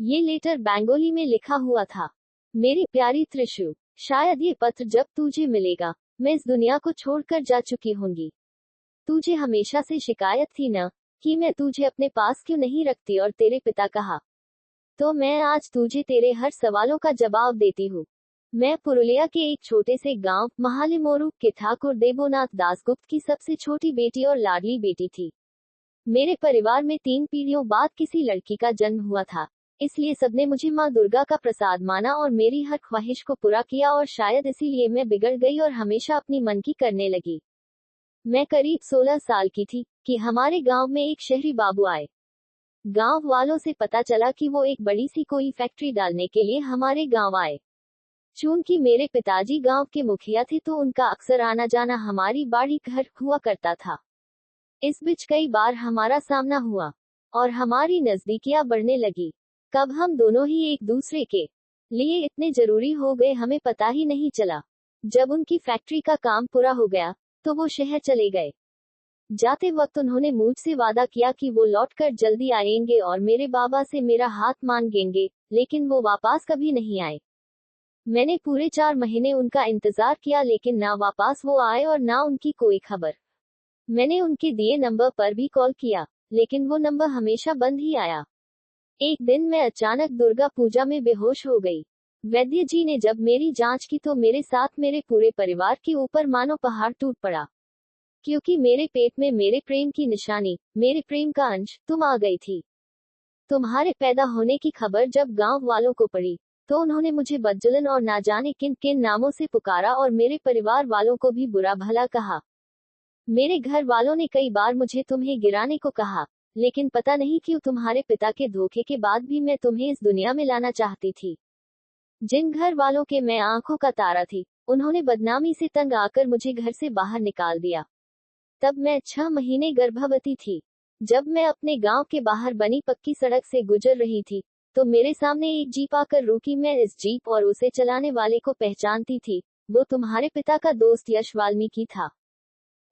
ये लेटर बंगाली में लिखा हुआ था। मेरी प्यारी त्रिशु, शायद ये पत्र जब तुझे मिलेगा, मैं इस दुनिया को छोड़कर जा चुकी होंगी। तुझे हमेशा से शिकायत थी न कि मैं तुझे अपने पास क्यों नहीं रखती, और तेरे पिता कहा तो मैं आज तुझे तेरे हर सवालों का जवाब देती हूँ। मैं पुरुलिया के एक छोटे से गांव महालिमोरू के ठाकुर देवोनाथ दासगुप्त की सबसे छोटी बेटी और लाडली बेटी थी। मेरे परिवार में 3 पीढ़ियों बाद किसी लड़की का जन्म हुआ था, इसलिए सबने मुझे माँ दुर्गा का प्रसाद माना और मेरी हर ख्वाहिश को पूरा किया, और शायद इसीलिए मैं बिगड़ गई और हमेशा अपनी मन की करने लगी। मैं करीब 16 साल की थी कि हमारे गांव में एक शहरी बाबू आए। गांव वालों से पता चला कि वो एक बड़ी सी कोई फैक्ट्री डालने के लिए हमारे गांव आए। चूंकि मेरे पिताजी गांव के मुखिया थे तो उनका अक्सर आना जाना हमारी बाड़ी घर हुआ करता था। इस बीच कई बार हमारा सामना हुआ और हमारी नजदीकियां बढ़ने लगी। कब हम दोनों ही एक दूसरे के लिए इतने जरूरी हो गए हमें पता ही नहीं चला। जब उनकी फैक्ट्री का काम पूरा हो गया तो वो शहर चले गए। जाते वक्त उन्होंने मुझसे वादा किया कि वो लौटकर जल्दी आएंगे और मेरे बाबा से मेरा हाथ मांगेंगे, लेकिन वो वापस कभी नहीं आए। मैंने पूरे 4 महीने उनका इंतजार किया लेकिन ना वापस वो आए और ना उनकी कोई खबर। मैंने उनके दिए नंबर पर भी कॉल किया, लेकिन वो नंबर हमेशा बंद ही आया। एक दिन मैं अचानक दुर्गा पूजा में बेहोश हो गई। वैद्य जी ने जब मेरी जांच की तो मेरे साथ मेरे पूरे परिवार के ऊपर मानो पहाड़ टूट पड़ा, क्योंकि मेरे पेट में मेरे प्रेम की निशानी, मेरे प्रेम का अंश, तुम आ गई थी। तुम्हारे पैदा होने की खबर जब गांव वालों को पड़ी तो उन्होंने मुझे बदजुलन और ना जाने किन किन नामों से पुकारा और मेरे परिवार वालों को भी बुरा भला कहा। मेरे घर वालों ने कई बार मुझे तुम्हें गिराने को कहा, लेकिन पता नहीं क्यों तुम्हारे पिता के धोखे के बाद भी मैं तुम्हें इस दुनिया में लाना चाहती थी। जिन घर वालों के मैं आंखों का तारा थी, उन्होंने बदनामी से तंग आकर मुझे घर से बाहर निकाल दिया। तब मैं 6 महीने गर्भवती थी। जब मैं अपने गांव के बाहर बनी पक्की सड़क से गुजर रही थी तो मेरे सामने एक जीप आकर रुकी। मैं इस जीप और उसे चलाने वाले को पहचानती थी। वो तुम्हारे पिता का दोस्त यश वाल्मीकि था।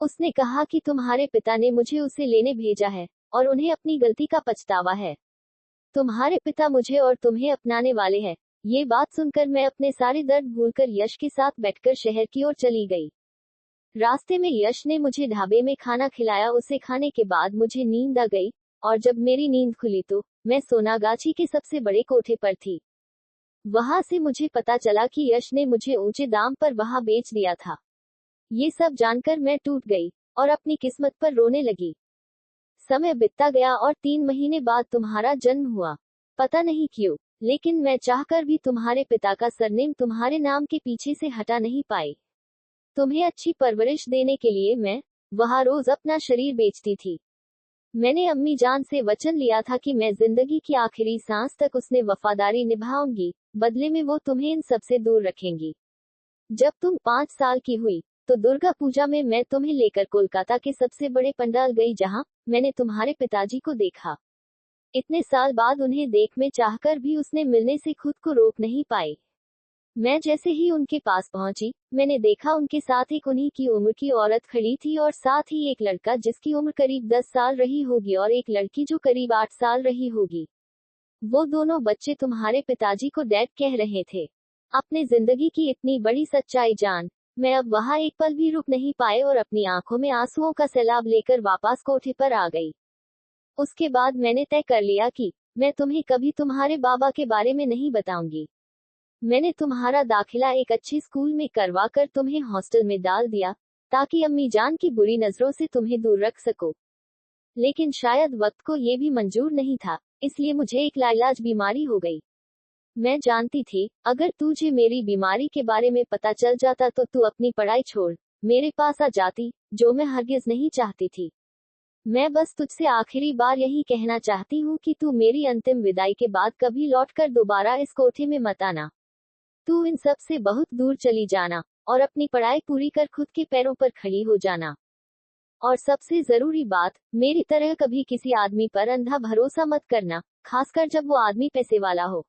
उसने कहा कि तुम्हारे पिता ने मुझे उसे लेने भेजा है और उन्हें अपनी गलती का पछतावा है। तुम्हारे पिता मुझे और तुम्हें अपनाने वाले हैं। ये बात सुनकर मैं अपने सारे दर्द भूलकर यश के साथ बैठकर शहर की ओर चली गई। रास्ते में यश ने मुझे ढाबे में खाना खिलाया। उसे खाने के बाद मुझे नींद आ गई और जब मेरी नींद खुली तो मैं सोनागाछी के सबसे बड़े कोठे पर थी। वहां से मुझे पता चला कि यश ने मुझे ऊंचे दाम पर वहां बेच दिया था। ये सब जानकर मैं टूट गई और अपनी किस्मत पर रोने लगी। समय बीतता गया और 3 महीने बाद तुम्हारा जन्म हुआ। पता नहीं क्यों, लेकिन मैं चाहकर भी तुम्हारे पिता का सरनेम तुम्हारे नाम के पीछे से हटा नहीं पाई। तुम्हें अच्छी परवरिश देने के लिए मैं वहां रोज अपना शरीर बेचती थी। मैंने अम्मी जान से वचन लिया था कि मैं जिंदगी की आखिरी सांस तक उसने वफादारी निभाऊंगी, बदले में वो तुम्हें इन सबसे दूर रखेंगी। जब तुम 5 साल की हुई तो दुर्गा पूजा में मैं तुम्हें लेकर कोलकाता के सबसे बड़े पंडाल गई जहां मैंने तुम्हारे पिताजी को देखा। इतने साल बाद उन्हें देख में चाहकर भी उसने मिलने से खुद को रोक नहीं पाई। मैं जैसे ही उनके पास पहुंची, मैंने देखा उनके साथ एक उन्हीं की उम्र की औरत खड़ी थी और साथ ही एक लड़का जिसकी उम्र करीब 10 साल रही होगी और एक लड़की जो करीब 8 साल रही होगी। वो दोनों बच्चे तुम्हारे पिताजी को डैड कह रहे थे। अपने जिंदगी की इतनी बड़ी सच्चाई जान मैं अब वहां एक पल भी रुक नहीं पाए और अपनी आंखों में आंसुओं का सैलाब लेकर वापस कोठे पर आ गई। उसके बाद मैंने तय कर लिया कि मैं तुम्हें कभी तुम्हारे बाबा के बारे में नहीं बताऊंगी। मैंने तुम्हारा दाखिला एक अच्छी स्कूल में करवा कर तुम्हें हॉस्टल में डाल दिया ताकि अम्मी जान की बुरी नजरों से तुम्हें दूर रख सको। लेकिन शायद वक्त को ये भी मंजूर नहीं था, इसलिए मुझे एक लाइलाज बीमारी हो गई। मैं जानती थी, अगर तुझे मेरी बीमारी के बारे में पता चल जाता तो तू अपनी पढ़ाई छोड़ मेरे पास आ जाती, जो मैं हरगिज नहीं चाहती थी। मैं बस तुझसे आखिरी बार यही कहना चाहती हूँ कि तू मेरी अंतिम विदाई के बाद कभी लौटकर दोबारा इस कोठे में मत आना। तू इन सब से बहुत दूर चली जाना और अपनी पढ़ाई पूरी कर खुद के पैरों पर खड़ी हो जाना। और सबसे जरूरी बात, मेरी तरह कभी किसी आदमी पर अंधा भरोसा मत करना, खासकर जब वो आदमी पैसे वाला हो।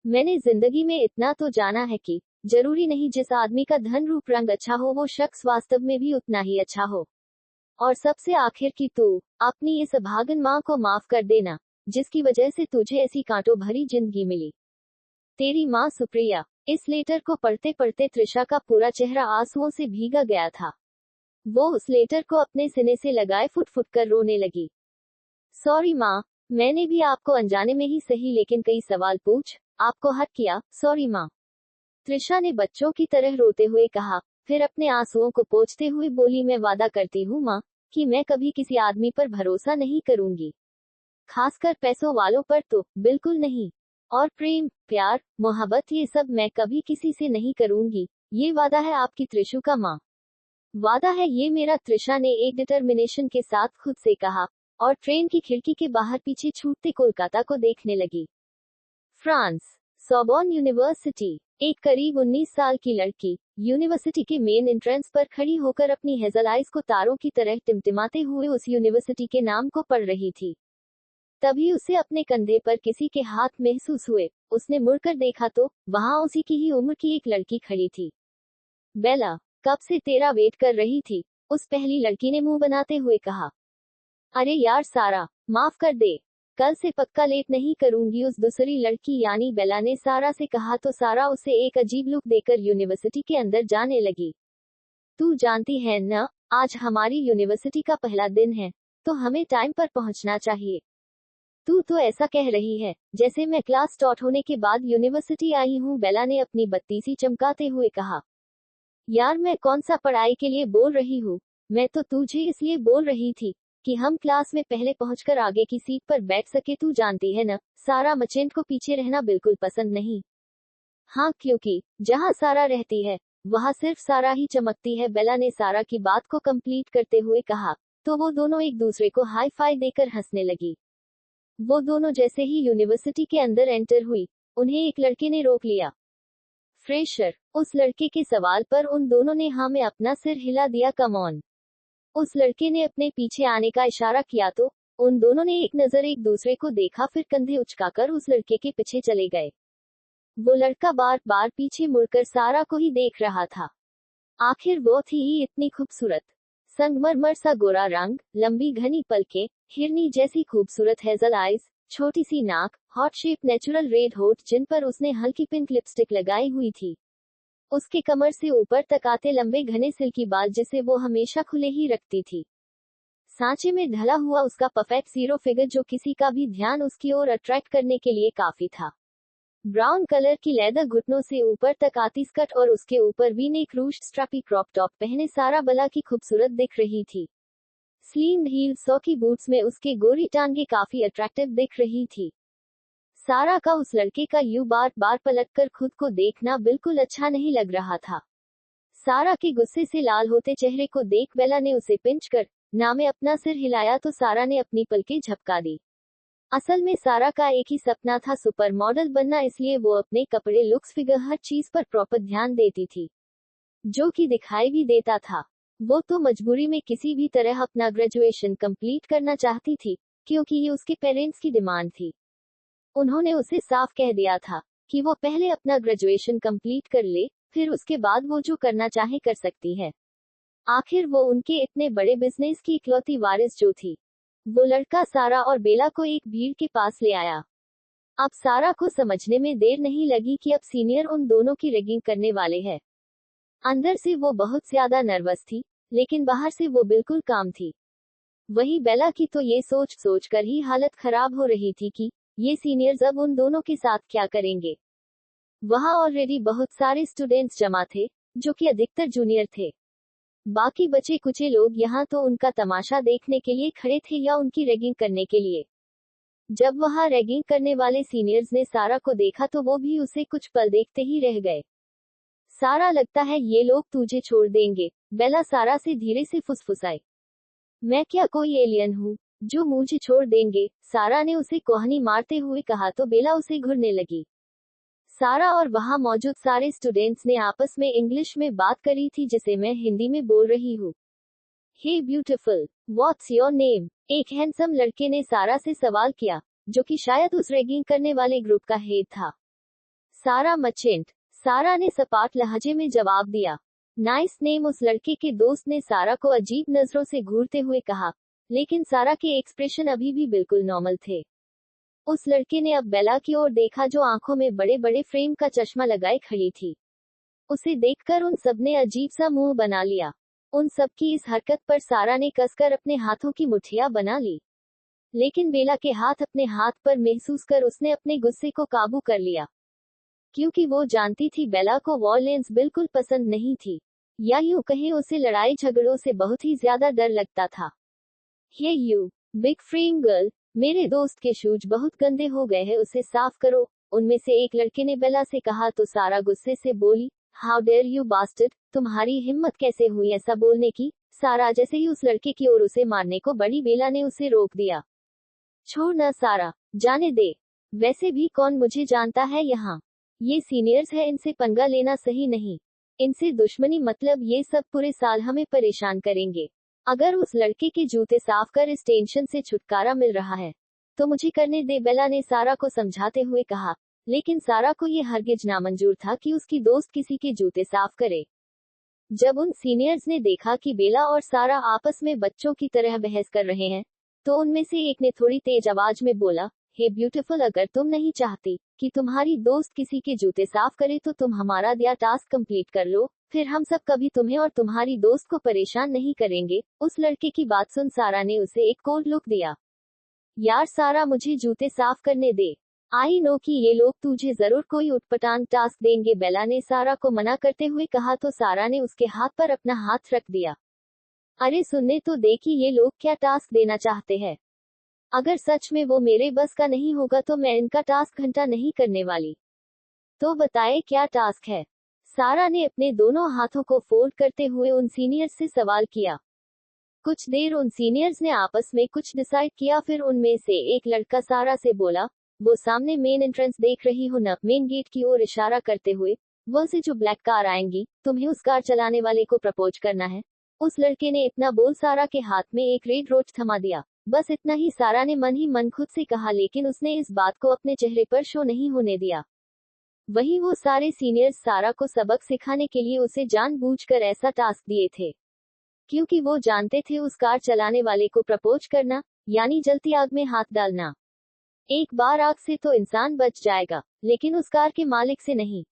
मैंने जिंदगी में इतना तो जाना है कि जरूरी नहीं जिस आदमी का धन रूप रंग अच्छा हो वो शख्स वास्तव में भी उतना ही अच्छा हो। और सबसे आखिर की तू अपनी इस अभागन माँ को माफ कर देना, जिसकी वजह से तुझे ऐसी कांटों भरी जिंदगी मिली। तेरी माँ सुप्रिया। इस लेटर को पढ़ते पढ़ते त्रिशा का पूरा चेहरा आंसुओं से भीगा गया था। वो उस लेटर को अपने सीने से लगाए फुट फुट कर रोने लगी। सॉरी माँ, मैंने भी आपको अनजाने में ही सही लेकिन कई सवाल पूछ आपको हर्ट किया। सॉरी माँ, त्रिशा ने बच्चों की तरह रोते हुए कहा। फिर अपने आंसुओं को पोंछते हुए बोली, मैं वादा करती हूँ माँ कि मैं कभी किसी आदमी पर भरोसा नहीं करूंगी, खासकर पैसों वालों पर तो बिल्कुल नहीं। और प्रेम, प्यार, मोहब्बत ये सब मैं कभी किसी से नहीं करूंगी। ये वादा है आपकी त्रिशु का माँ। वादा है ये मेरा, त्रिशा ने एक डिटर्मिनेशन के साथ खुद से कहा और ट्रेन की खिड़की के बाहर पीछे छूटते कोलकाता को देखने लगी। France, Sorbonne university. एक करीब 19 साल की लड़की यूनिवर्सिटी के मेन एंट्रेंस पर खड़ी होकर अपनी हेजल आइज को तारों की तरह टिमटिमाते हुए उस यूनिवर्सिटी के नाम को पढ़ रही थी। तभी उसे अपने कंधे पर किसी के हाथ महसूस हुए। उसने मुड़कर देखा तो वहां उसी की ही उम्र की एक लड़की खड़ी थी। बेला, कब से तेरा वेट कर रही थी, उस पहली लड़की ने मुंह बनाते हुए कहा। अरे यार सारा, माफ कर दे, कल से पक्का लेट नहीं करूंगी, उस दूसरी लड़की यानी बेला ने सारा से कहा तो सारा उसे एक अजीब लुक देकर यूनिवर्सिटी के अंदर जाने लगी। तू जानती है न, आज हमारी यूनिवर्सिटी का पहला दिन है, तो हमें टाइम पर पहुंचना चाहिए। तू तो ऐसा कह रही है जैसे मैं क्लास स्टार्ट होने के बाद यूनिवर्सिटी आई हूँ, बेला ने अपनी बत्तीसी चमकाते हुए कहा। यार मैं कौन सा पढ़ाई के लिए बोल रही हूँ, मैं तो तुझे इसलिए बोल रही थी कि हम क्लास में पहले पहुंचकर आगे की सीट पर बैठ सके। तू जानती है न, सारा मचेंट को पीछे रहना बिल्कुल पसंद नहीं। हाँ, क्योंकि जहाँ सारा रहती है वहाँ सिर्फ सारा ही चमकती है, बेला ने सारा की बात को कंप्लीट करते हुए कहा। तो वो दोनों एक दूसरे को हाई फाई देकर हंसने लगी। वो दोनों जैसे ही यूनिवर्सिटी के अंदर एंटर हुई, उन्हें एक लड़के ने रोक लिया। फ्रेशर, उस लड़के के सवाल पर उन दोनों ने हाँ में अपना सिर हिला दिया। Come on. उस लड़के ने अपने पीछे आने का इशारा किया तो उन दोनों ने एक नजर एक दूसरे को देखा, फिर कंधे उचकाकर उस लड़के के पीछे चले गए। वो लड़का बार बार पीछे मुड़कर सारा को ही देख रहा था। आखिर वो थी ही इतनी खूबसूरत। संगमरमर सा गोरा रंग, लंबी घनी पलकें, हिरनी जैसी खूबसूरत हेजल आइज, छोटी सी नाक, हॉट शेप नेचुरल रेड होठ जिन पर उसने हल्की पिंक लिपस्टिक लगाई हुई थी। उसके कमर से ऊपर तक आते लंबे घने सिल्की बाल जिसे वो हमेशा खुले ही रखती थी। सांचे में ढला हुआ उसका परफेक्ट जीरो फिगर जो किसी का भी ध्यान उसकी ओर अट्रैक्ट करने के लिए काफी था। ब्राउन कलर की लेदर घुटनों से ऊपर तक आती स्कर्ट और उसके ऊपर V neck rush strappy crop top पहने सारा बला की खूबसूरत दिख रही थी। स्लीव्ड हील सॉकी बूट्स में उसके गोरी टांगे काफी अट्रैक्टिव दिख रही थी। सारा का उस लड़के का यूं बार बार पलटकर खुद को देखना बिल्कुल अच्छा नहीं लग रहा था। सारा के गुस्से से लाल होते चेहरे को देख बेला ने उसे पिंच कर ना में अपना सिर हिलाया तो सारा ने अपनी पलकें झपका दी। असल में सारा का एक ही सपना था, सुपर मॉडल बनना, इसलिए वो अपने कपड़े, लुक्स, फिगर, हर चीज पर प्रॉपर ध्यान देती थी, जो कि दिखाई भी देता था। वो तो मजबूरी में किसी भी तरह अपना ग्रेजुएशन कंप्लीट करना चाहती थी, क्योंकि ये उसके पेरेंट्स की डिमांड थी। उन्होंने उसे साफ कह दिया था कि वो पहले अपना ग्रेजुएशन कंप्लीट कर ले, फिर उसके बाद वो जो करना चाहे कर सकती है। आखिर वो उनके इतने बड़े बिजनेस की इकलौती वारिस जो थी। वो लड़का सारा और बेला को एक भीड़ के पास ले आया। अब सारा को समझने में देर नहीं लगी कि अब सीनियर उन दोनों की रैगिंग करने वाले हैं। अंदर से वो बहुत ज्यादा नर्वस थी, लेकिन बाहर से वो बिल्कुल काम थी। वही बेला की तो ये सोच सोच कर ही हालत खराब हो रही थी कि ये सीनियर्स अब उन दोनों के साथ क्या करेंगे। वहां ऑलरेडी बहुत सारे स्टूडेंट्स जमा थे, जो कि अधिकतर जूनियर थे। बाकी बचे कुचे लोग यहाँ तो उनका तमाशा देखने के लिए खड़े थे या उनकी रैगिंग करने के लिए। जब वहां रैगिंग करने वाले सीनियर्स ने सारा को देखा तो वो भी उसे कुछ पल देखते ही रह गए। सारा, लगता है ये लोग तुझे छोड़ देंगे, बेला सारा से धीरे से फुसफुसाई। मैं क्या कोई एलियन हूँ जो मुझे छोड़ देंगे, सारा ने उसे कोहनी मारते हुए कहा तो बेला उसे घूरने लगी। सारा और वहां मौजूद सारे स्टूडेंट्स ने आपस में इंग्लिश में बात करी थी जिसे मैं हिंदी में बोल रही हूँ। Hey beautiful, what's your name, एक हैंडसम लड़के ने सारा से सवाल किया, जो कि शायद उस रैगिंग करने वाले ग्रुप का हेड था। सारा मचेंट, सारा ने सपाट लहजे में जवाब दिया। नाइस नेम, उस लड़के के दोस्त ने सारा को अजीब नजरों से घूरते हुए कहा, लेकिन सारा के एक्सप्रेशन अभी भी बिल्कुल नॉर्मल थे। उस लड़के ने अब बेला की ओर देखा जो आंखों में बड़े बड़े फ्रेम का चश्मा लगाए खड़ी थी। उसे देखकर उन सब ने अजीब सा मुंह बना लिया। उन सब की इस हरकत पर सारा ने कसकर अपने हाथों की मुठ्ठियां बना ली, लेकिन बेला के हाथ अपने हाथ पर महसूस कर उसने अपने गुस्से को काबू कर लिया, क्योंकि वो जानती थी बेला को वॉयलेंस बिल्कुल पसंद नहीं थी, या यूं कहें उसे लड़ाई झगड़ों से बहुत ही ज्यादा डर लगता था। हे यू बिग फ्रेम गर्ल, मेरे दोस्त के शूज बहुत गंदे हो गए हैं, उसे साफ करो, उनमें से एक लड़के ने बेला से कहा तो सारा गुस्से से बोली, हाउ डेयर यू बास्टर्ड, तुम्हारी हिम्मत कैसे हुई ऐसा बोलने की। सारा जैसे ही उस लड़के की ओर उसे मारने को बढ़ी, बेला ने उसे रोक दिया। छोड़ ना सारा, जाने दे, वैसे भी कौन मुझे जानता है यहाँ, ये सीनियर्स है, इनसे पंगा लेना सही नहीं, इनसे दुश्मनी, मतलब ये सब पूरे साल हमें परेशान करेंगे। अगर उस लड़के के जूते साफ कर इस टेंशन से छुटकारा मिल रहा है तो मुझे करने दे, बेला ने सारा को समझाते हुए कहा। लेकिन सारा को ये हरगिज नामंजूर था कि उसकी दोस्त किसी के जूते साफ करे। जब उन सीनियर्स ने देखा कि बेला और सारा आपस में बच्चों की तरह बहस कर रहे हैं, तो उनमें से एक ने थोड़ी तेज आवाज में बोला, हे ब्यूटीफुल, अगर तुम नहीं चाहती कि तुम्हारी दोस्त किसी के जूते साफ करे तो तुम हमारा दिया टास्क कंप्लीट कर लो, फिर हम सब कभी तुम्हें और तुम्हारी दोस्त को परेशान नहीं करेंगे। उस लड़के की बात सुन सारा ने उसे एक कोल्ड लुक दिया। यार सारा, मुझे जूते साफ करने दे। आई नो कि ये लोग तुझे जरूर कोई उटपटांग टास्क देंगे, बेला ने सारा को मना करते हुए कहा तो सारा ने उसके हाथ पर अपना हाथ रख दिया। अरे सुनने तो दे कि ये लोग क्या टास्क देना चाहते हैं। अगर सच में वो मेरे बस का नहीं होगा तो मैं इनका टास्क घंटा नहीं करने वाली। तो बताए क्या टास्क है। सारा ने अपने दोनों हाथों को फोल्ड करते हुए उन सीनियर्स से सवाल किया। कुछ देर उन सीनियर्स ने आपस में कुछ डिसाइड किया, फिर उनमें से एक लड़का सारा से बोला, वो सामने मेन एंट्रेंस देख रही हो ना, मेन गेट की ओर इशारा करते हुए, वो से जो ब्लैक कार आएंगी, तुम्हें उस कार चलाने वाले को प्रपोज करना है। उस लड़के ने इतना बोल सारा के हाथ में एक रेड रोज थमा दिया। बस इतना ही सारा ने मन ही मन खुद से कहा, लेकिन उसने इस बात को अपने चेहरे पर शो नहीं होने दिया। वही वो सारे सीनियर्स सारा को सबक सिखाने के लिए उसे जानबूझकर ऐसा टास्क दिए थे, क्योंकि वो जानते थे उस कार चलाने वाले को प्रपोज करना यानी जलती आग में हाथ डालना। एक बार आग से तो इंसान बच जाएगा, लेकिन उस कार के मालिक से नहीं।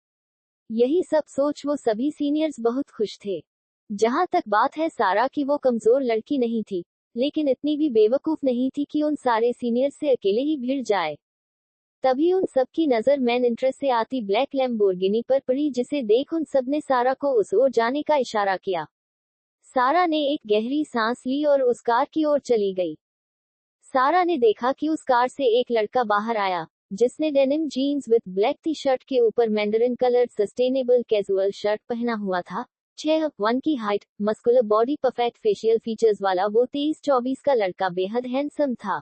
यही सब सोच वो सभी सीनियर्स बहुत खुश थे। जहां तक बात है सारा की, वो कमजोर लड़की नहीं थी, लेकिन इतनी भी बेवकूफ नहीं थी कि उन सारे सीनियर्स से अकेले ही भिड़ जाए। तभी उन सब की नजर मैन इंटरेस्ट से आती ब्लैक लैम्बोर्गिनी पर पड़ी, जिसे देख उन सब ने सारा को उस ओर जाने का इशारा किया। सारा ने एक गहरी सांस ली और उस कार की ओर चली गई। सारा ने देखा कि उस कार से एक लड़का बाहर आया, जिसने denim jeans with black T shirt के ऊपर mandarin colour sustainable casual shirt पहना हुआ था। 6'1" की height, muscular body, perfect facial features वाला वो 23-24 का लड़का बेहद हैंडसम था।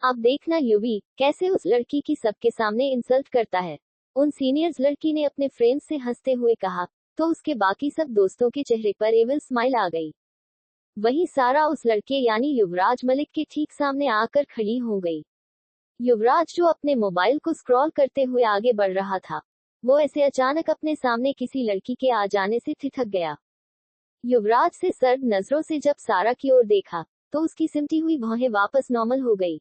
अब देखना यूवी कैसे उस लड़की की सबके सामने इंसल्ट करता है। उन सीनियर्स लड़की ने अपने फ्रेंड्स से हंसते हुए कहा, तो उसके बाकी सब दोस्तों के चेहरे पर एविल स्माइल आ गई। वही सारा उस लड़के यानी युवराज मलिक के ठीक सामने आकर खड़ी हो गई। युवराज जो अपने मोबाइल को स्क्रॉल करते हुए आगे बढ़ रहा था, वो ऐसे अचानक अपने सामने किसी लड़की के आ जाने से ठिठक गया। युवराज से सर्द नजरों से जब सारा की ओर देखा, तो उसकी सिमटी हुई भौहें वापस नॉर्मल हो गई।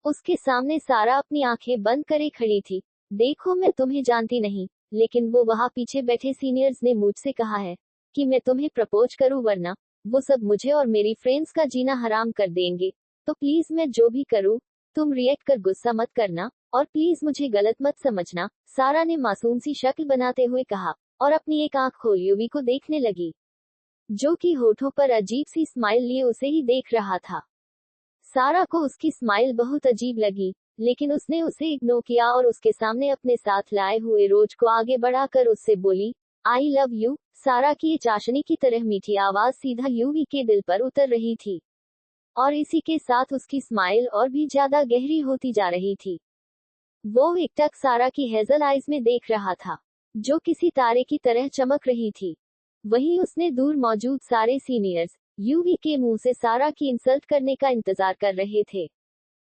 उसके सामने सारा अपनी आंखें बंद करे खड़ी थी। देखो, मैं तुम्हें जानती नहीं, लेकिन वो वहां पीछे बैठे सीनियर्स ने मुझसे कहा है कि मैं तुम्हें प्रपोज करूं, वरना वो सब मुझे और मेरी फ्रेंड्स का जीना हराम कर देंगे। तो प्लीज मैं जो भी करूं, तुम रिएक्ट कर गुस्सा मत करना, और प्लीज मुझे गलत मत समझना। सारा ने मासूम सी शक्ल बनाते हुए कहा, और अपनी एक आंख खोल यूवी को देखने लगी, जो कि होठों पर अजीब सी स्माइल लिए उसे ही देख रहा था। सारा को उसकी स्माइल बहुत अजीब लगी, लेकिन उसने उसे इग्नोर किया और उसके सामने अपने साथ लाए हुए रोज को आगे बढ़ाकर उससे बोली, आई लव यू। सारा की ये चाशनी की तरह मीठी आवाज सीधा यूवी के दिल पर उतर रही थी, और इसी के साथ उसकी स्माइल और भी ज्यादा गहरी होती जा रही थी। वो एकटक सारा की हेजल आइज में देख रहा था, जो किसी तारे की तरह चमक रही थी। वहीं उसने दूर मौजूद सारे सीनियर्स यूवी के मुंह से सारा की इंसल्ट करने का इंतजार कर रहे थे।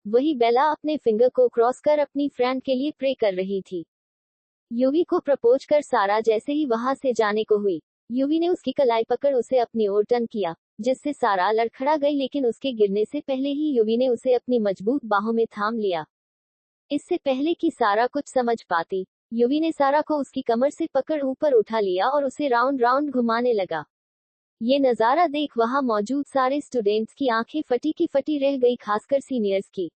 वही बेला अपने फिंगर को क्रॉस कर अपनी फ्रेंड के लिए प्रे कर रही थी। यूवी को प्रपोज कर सारा जैसे ही वहां से जाने को हुई, यूवी ने उसकी कलाई पकड़ उसे अपनी ओर टर्न किया, जिससे सारा लड़खड़ा गई, लेकिन उसके गिरने से पहले ही यूवी ने उसे अपनी मजबूत बाहों में थाम लिया। इससे पहले कि सारा कुछ समझ पाती, यूवी ने सारा को उसकी कमर से पकड़ ऊपर उठा लिया और उसे राउंड राउंड घुमाने लगा। ये नजारा देख वहां मौजूद सारे स्टूडेंट्स की आंखें फटी की फटी रह गई, खासकर सीनियर्स की।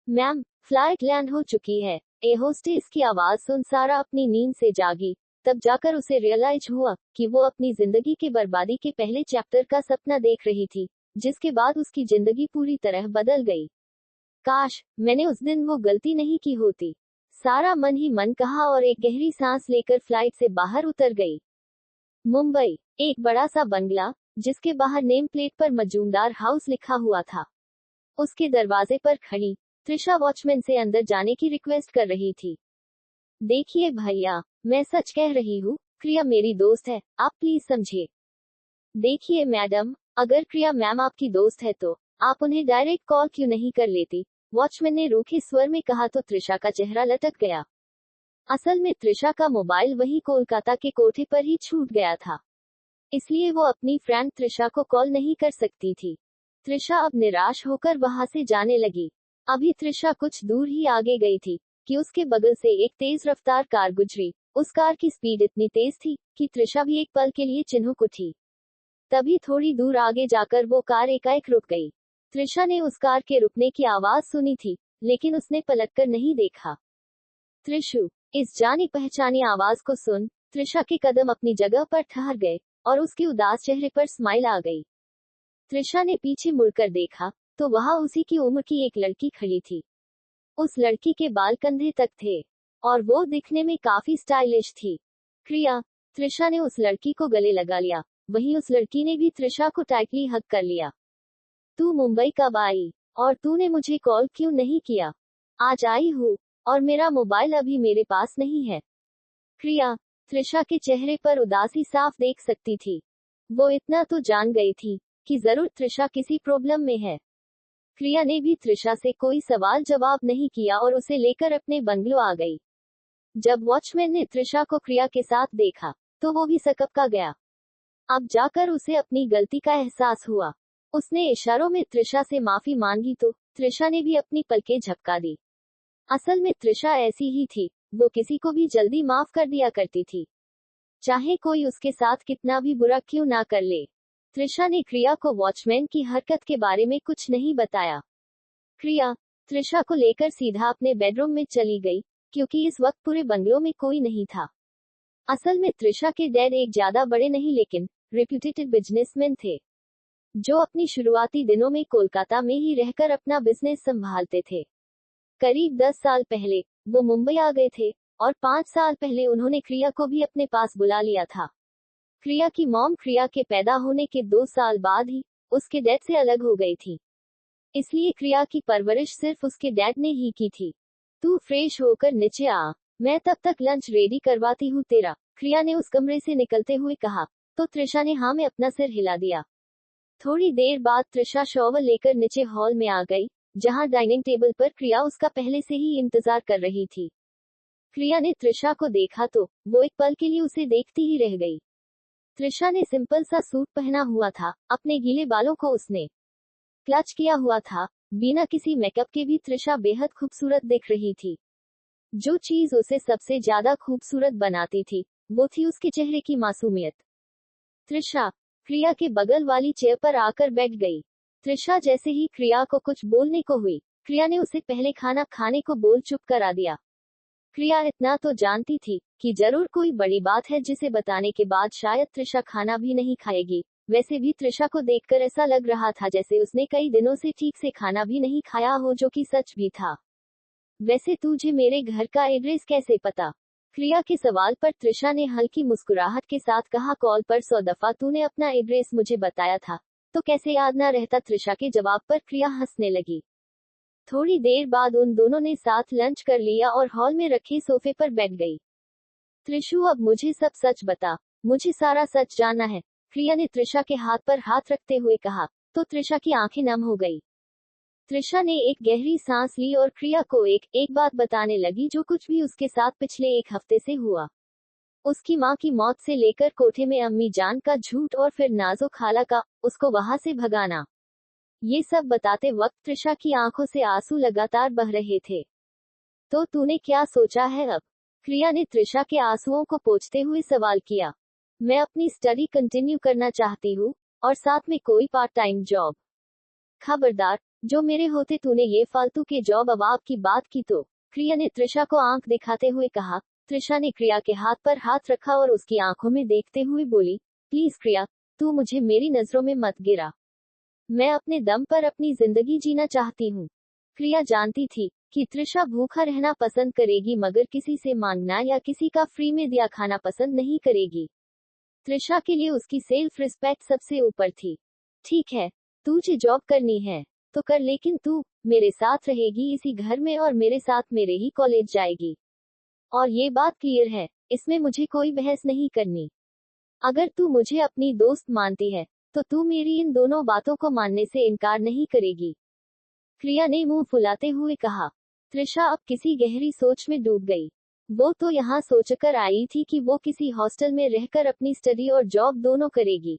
मैम, फ्लाइट लैंड हो चुकी है। ए होस्टेस की आवाज सुन सारा अपनी नींद से जागी। तब जाकर उसे रियलाइज हुआ कि वो अपनी जिंदगी के बर्बादी के पहले चैप्टर का सपना देख रही थी, जिसके बाद उसकी जिंदगी पूरी तरह बदल गई। काश मैंने उस दिन वो गलती नहीं की होती, सारा मन ही मन कहा और एक गहरी सांस लेकर फ्लाइट से बाहर उतर गई। मुंबई, एक बड़ा सा बंगला, जिसके बाहर नेम प्लेट पर मजूमदार हाउस लिखा हुआ था। उसके दरवाजे पर खड़ी त्रिशा वॉचमैन से अंदर जाने की रिक्वेस्ट कर रही थी। देखिए भैया, मैं सच कह रही हूँ, क्रिया मेरी दोस्त है, आप प्लीज समझिए। देखिए मैडम, अगर क्रिया मैम आपकी दोस्त है तो आप उन्हें डायरेक्ट कॉल क्यों नहीं कर लेती। वॉचमैन ने रूखे स्वर में कहा तो त्रिशा का चेहरा लटक गया। असल में त्रिशा का मोबाइल वही कोलकाता के कोठे पर ही छूट गया था, इसलिए वो अपनी फ्रेंड त्रिशा को कॉल नहीं कर सकती थी। त्रिशा अब निराश होकर वहां से जाने लगी। अभी त्रिशा कुछ दूर ही आगे गई थी कि उसके बगल से एक तेज रफ्तार कार गुजरी। उस कार की स्पीड इतनी तेज थी कि त्रिशा भी एक पल के लिए चिन्हुक उठी। तभी थोड़ी दूर आगे जाकर वो कार एकाएक रुक गई। त्रिशा ने उस कार के रुकने की आवाज सुनी थी, लेकिन उसने पलटकर नहीं देखा। त्रिशु, इस जानी पहचानी आवाज को सुन त्रिशा के कदम अपनी जगह पर ठहर गए और उसके उदास चेहरे पर स्माइल आ गई। त्रिशा ने पीछे मुड़कर देखा तो वहां उसी की उम्र की एक लड़की खड़ी थी। उस लड़की के बाल कंधे तक थे और वो दिखने में काफी स्टाइलिश थी। क्रिया, त्रिशा ने उस लड़की को गले लगा लिया। वहीं उस लड़की ने भी त्रिशा को टाइटली हग कर लिया। तू मुंबई कब आई और तूने मुझे कॉल क्यों नहीं किया? आज आई हूँ और मेरा मोबाइल अभी मेरे पास नहीं है। क्रिया, त्रिशा के चेहरे पर उदासी साफ देख सकती थी। वो इतना तो जान गई थी कि जरूर त्रिशा किसी प्रॉब्लम में है। क्रिया ने भी त्रिशा से कोई सवाल जवाब नहीं किया और उसे लेकर अपने बंगलो आ गई। जब वॉचमैन ने त्रिशा को क्रिया के साथ देखा तो वो भी सकपका गया। अब जाकर उसे अपनी गलती का एहसास हुआ। उसने इशारों में त्रिशा से माफी मांगी तो त्रिशा ने भी अपनी पलकें झपका दी। असल में त्रिशा ऐसी ही थी, वो किसी को भी जल्दी माफ कर दिया करती थी, चाहे कोई उसके साथ कितना भी बुरा क्यों ना कर ले। त्रिशा ने क्रिया को वॉचमैन की हरकत के बारे में कुछ नहीं बताया। क्रिया त्रिशा को लेकर सीधा अपने बेडरूम में चली गई, क्योंकि इस वक्त पूरे बंगलों में कोई नहीं था। असल में त्रिशा के डैड एक ज्यादा बड़े नहीं लेकिन रेप्यूटेड बिजनेसमैन थे, जो अपनी शुरुआती दिनों में कोलकाता में ही रहकर अपना बिजनेस संभालते थे। करीब 10 साल पहले वो मुंबई आ गए थे और 5 साल पहले उन्होंने क्रिया को भी अपने पास बुला लिया था। क्रिया की मॉम क्रिया के पैदा होने के 2 साल बाद ही उसके डैड से अलग हो गई थी, इसलिए क्रिया की परवरिश सिर्फ उसके डैड ने ही की थी। तू फ्रेश होकर नीचे आ, मैं तब तक लंच रेडी करवाती हूँ तेरा, क्रिया ने उस कमरे से निकलते हुए कहा तो त्रिशा ने हाँ में अपना सिर हिला दिया। थोड़ी देर बाद त्रिशा शॉवर लेकर नीचे हॉल में आ गई, जहां डाइनिंग टेबल पर क्रिया उसका पहले से ही इंतजार कर रही थी। क्रिया ने त्रिशा को देखा तो वो एक पल के लिए उसे देखती ही रह गई। त्रिशा ने सिंपल सा सूट पहना हुआ था, अपने गीले बालों को उसने क्लच किया हुआ था। बिना किसी मेकअप के भी त्रिशा बेहद खूबसूरत दिख रही थी। जो चीज उसे सबसे ज्यादा खूबसूरत बनाती थी वो थी उसके चेहरे की मासूमियत। त्रिशा क्रिया के बगल वाली चेयर पर आकर बैठ गई। त्रिशा जैसे ही क्रिया को कुछ बोलने को हुई, क्रिया ने उसे पहले खाना खाने को बोल चुप करा दिया। क्रिया इतना तो जानती थी कि जरूर कोई बड़ी बात है जिसे बताने के बाद शायद त्रिशा खाना भी नहीं खाएगी। वैसे भी त्रिशा को देखकर ऐसा लग रहा था जैसे उसने कई दिनों से ठीक से खाना भी नहीं खाया हो, जो कि सच भी था। वैसे तुझे मेरे घर का एड्रेस कैसे पता? क्रिया के सवाल पर त्रिशा ने हल्की मुस्कुराहट के साथ कहा, कॉल पर 100 दफा तूने अपना एड्रेस मुझे बताया था, तो कैसे याद ना रहता? त्रिशा के जवाब पर क्रिया हंसने लगी। थोड़ी देर बाद उन दोनों ने साथ लंच कर लिया और हॉल में रखे सोफे पर बैठ गई। त्रिशु, अब मुझे सब सच बता, मुझे सारा सच जानना है, क्रिया ने त्रिशा के हाथ पर हाथ रखते हुए कहा, तो त्रिशा की आंखें नम हो गई। त्रिशा ने एक गहरी सांस ली और क्रिया को एक एक बात बताने लगी जो कुछ भी उसके साथ पिछले एक हफ्ते से हुआ। उसकी माँ की मौत से लेकर कोठे में अम्मी जान का झूठ और फिर नाजो खाला का उसको वहां से भगाना। ये सब बताते वक्त त्रिशा की आंखों से आंसू लगातार बह रहे थे। तो तूने क्या सोचा है अब? क्रिया ने त्रिशा के आंसुओं को पोंछते हुए सवाल किया। मैं अपनी स्टडी कंटिन्यू करना चाहती हूँ और साथ में कोई पार्ट टाइम जॉब। खबरदार, जो मेरे होते तूने ये फालतू के जॉब अवाब की बात की तो, क्रिया ने त्रिशा को आंख दिखाते हुए कहा। त्रिशा ने क्रिया के हाथ पर हाथ रखा और उसकी आंखों में देखते हुए बोली, प्लीज क्रिया, तू मुझे मेरी नजरों में मत गिरा। मैं अपने दम पर अपनी जिंदगी जीना चाहती हूँ। क्रिया जानती थी कि त्रिशा भूखा रहना पसंद करेगी, मगर किसी से मांगना या किसी का फ्री में दिया खाना पसंद नहीं करेगी। त्रिशा के लिए उसकी सेल्फ रिस्पेक्ट सबसे ऊपर थी। ठीक है, तुझे जॉब करनी है तो कर, लेकिन तू मेरे साथ रहेगी इसी घर में और मेरे साथ मेरे ही कॉलेज जाएगी। और ये बात क्लियर है, इसमें मुझे कोई बहस नहीं करनी। अगर तू मुझे अपनी दोस्त मानती है तो तू मेरी इन दोनों बातों को मानने से इनकार नहीं करेगी। क्रिया ने मुंह फुलाते हुए कहा। त्रिशा अब किसी गहरी सोच में डूब गई। वो तो यहाँ सोचकर आई थी कि वो किसी हॉस्टल में रहकर अपनी स्टडी और जॉब दोनों करेगी।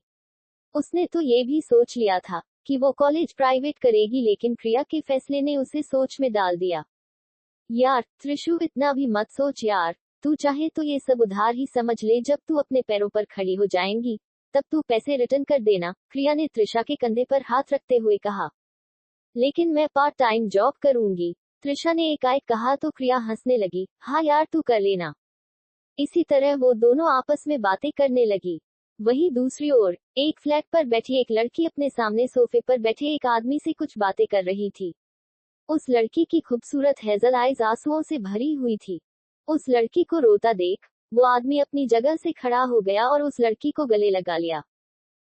उसने तो ये भी सोच लिया था कि वो कॉलेज प्राइवेट करेगी, लेकिन क्रिया के फैसले ने उसे सोच में डाल दिया। यार त्रिशु, इतना भी मत सोच यार। तू चाहे तो ये सब उधार ही समझ ले, जब तू अपने पैरों पर खड़ी हो जाएंगी तब तू पैसे रिटर्न कर देना, क्रिया ने त्रिशा के कंधे पर हाथ रखते हुए कहा। लेकिन मैं पार्ट टाइम जॉब करूंगी, त्रिशा ने एकाएक कहा तो क्रिया हंसने लगी। हाँ यार, तू कर लेना। इसी तरह वो दोनों आपस में बातें करने लगी। वहीं दूसरी ओर एक फ्लैट पर बैठी एक लड़की अपने सामने सोफे पर बैठे एक आदमी से कुछ बातें कर रही थी। उस लड़की की खूबसूरत हेजल आइज आंसुओं से भरी हुई थी। उस लड़की को रोता देख वो आदमी अपनी जगह से खड़ा हो गया और उस लड़की को गले लगा लिया।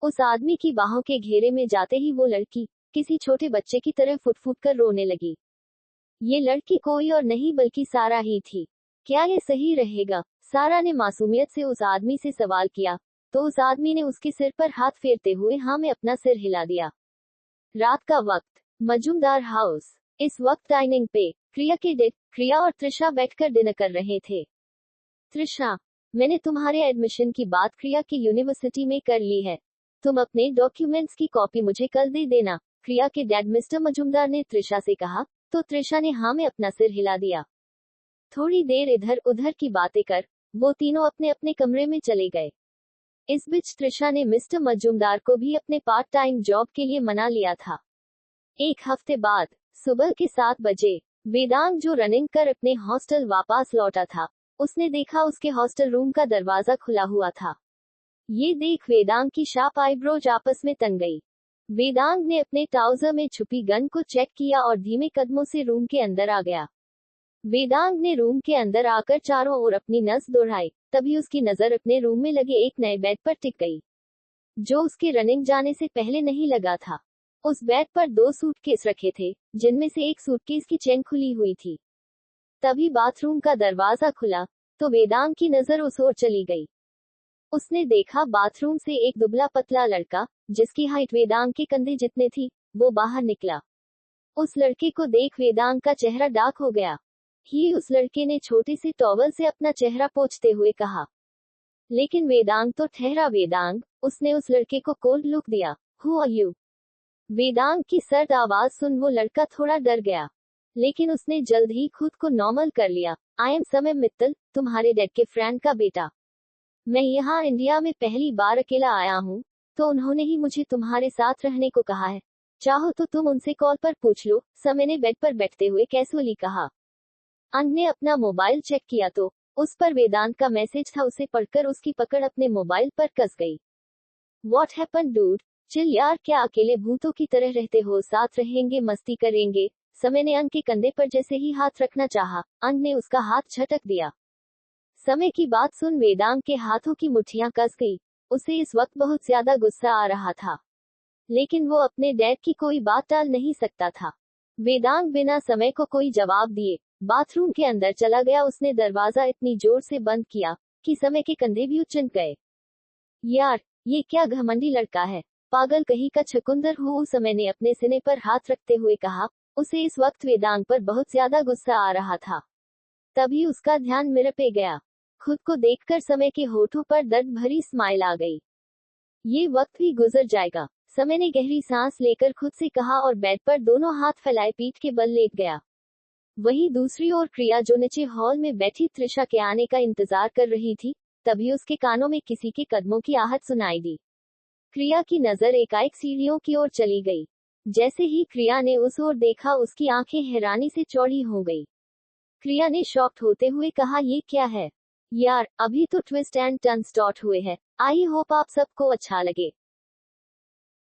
उस आदमी की बाहों के घेरे में जाते ही वो लड़की किसी छोटे बच्चे की तरह फुट फुट कर रोने लगी। ये लड़की कोई और नहीं बल्कि सारा ही थी। क्या ये सही रहेगा? सारा ने मासूमियत से उस आदमी से सवाल किया, तो उस आदमी ने उसके सिर पर हाथ फेरते हुए हाँ में अपना सिर हिला दिया। रात का वक्त, मजूमदार हाउस। इस वक्त डाइनिंग पे क्रिया और त्रिशा बैठकर डिनर कर रहे थे। त्रिशा, मैंने तुम्हारे एडमिशन की बात क्रिया की यूनिवर्सिटी में कर ली है। तुम अपने डॉक्यूमेंट्स की कॉपी मुझे कल दे देना, क्रिया के डैड मिस्टर मजूमदार ने त्रिशा से कहा, तो त्रिशा ने हाँ में अपना सिर हिला दिया। थोड़ी देर इधर उधर की बातें कर वो तीनों अपने अपने कमरे में चले गए। इस बीच त्रिशा ने मिस्टर मजूमदार को भी अपने पार्ट टाइम जॉब के लिए मना लिया था। एक हफ्ते बाद सुबह के 7 बजे वेदांग जो रनिंग कर अपने हॉस्टल वापस लौटा था, उसने देखा उसके हॉस्टल रूम का दरवाजा खुला हुआ था। ये देख वेदांग की शार्प आईब्रोज आपस में तन गई। वेदांग ने अपने ट्राउजर में छुपी गन को चेक किया और धीमे कदमों से रूम के अंदर आ गया। वेदांग ने रूम के अंदर आकर चारों ओर अपनी नस दौड़ाई, तभी उसकी नजर अपने रूम में लगे एक नए बेड पर टिक गई, जो उसके रनिंग जाने से पहले नहीं लगा था। उस बेड पर 2 सूटकेस रखे थे, जिनमें से एक सूटकेस की चेन खुली हुई थी। तभी बाथरूम का दरवाजा खुला, तो वेदांग की नजर उस ओर चली गई। उसने देखा बाथरूम से एक दुबला पतला लड़का, जिसकी हाइट वेदांग के कंधे जितने थी, वो बाहर निकला। उस लड़के को देख वेदांग का चेहरा डार्क हो गया। उस लड़के ने छोटे से टॉवल से अपना चेहरा पोंछते हुए कहा। लेकिन वेदांग तो ठहरा। वेदांग, उसने उस लड़के को कोल्ड लुक दिया। Who are you? वेदांग की सर्द आवाज सुन वो लड़का थोड़ा डर गया, लेकिन उसने जल्द ही खुद को नॉर्मल कर लिया। आई एम समीर मित्तल, तुम्हारे डैड के फ्रेंड का बेटा। मैं यहाँ इंडिया में पहली बार अकेला आया हूँ, तो उन्होंने ही मुझे तुम्हारे साथ रहने को कहा है। चाहो तो तुम उनसे कॉल पर पूछ लो, समय ने बेड पर बैठते हुए कैजुअली कहा। अंग ने अपना मोबाइल चेक किया तो उस पर वेदांत का मैसेज था। उसे पढ़कर उसकी पकड़ अपने मोबाइल पर कस गई। What happened dude? चिल यार, क्या अकेले भूतों की तरह रहते हो? साथ रहेंगे, मस्ती करेंगे। समय ने अंग के कंधे पर जैसे ही हाथ रखना चाहा, अंग ने उसका हाथ झटक दिया। समय की बात सुन वेदांग के हाथों की मुट्ठियां कस गई। उसे इस वक्त बहुत ज्यादा गुस्सा आ रहा था, लेकिन वो अपने डैड की कोई बात टाल नहीं सकता था। वेदांग बिना समय को कोई जवाब दिए बाथरूम के अंदर चला गया। उसने दरवाजा इतनी जोर से बंद किया कि समय के कंधे भी उचन गए। यार, ये क्या घमंडी लड़का है, पागल कहीं का छकुंदर हूँ, समय ने अपने सीने पर हाथ रखते हुए कहा। उसे इस वक्त वेदांग पर बहुत ज्यादा गुस्सा आ रहा था। तभी उसका ध्यान मिरर पे गया। खुद को देखकर समय के होठों पर दर्द भरी स्माइल आ गई। ये वक्त भी गुजर जाएगा, समय ने गहरी सांस लेकर खुद से कहा और बेड पर दोनों हाथ फैलाए पीठ के बल लेट गया। वहीं दूसरी ओर क्रिया, जो नीचे हॉल में बैठी त्रिशा के आने का इंतजार कर रही थी, तभी उसके कानों में किसी के कदमों की आहट सुनाई दी। क्रिया की नजर एकाएक सीढ़ियों की ओर चली गई। जैसे ही क्रिया ने उस ओर देखा, उसकी आंखें हैरानी से चौड़ी हो गई। क्रिया ने शॉक्ड होते हुए कहा, ये क्या है यार, अभी तो ट्विस्ट एंड टर्न स्टार्ट हुए हैं। आई होप आप सबको अच्छा लगे।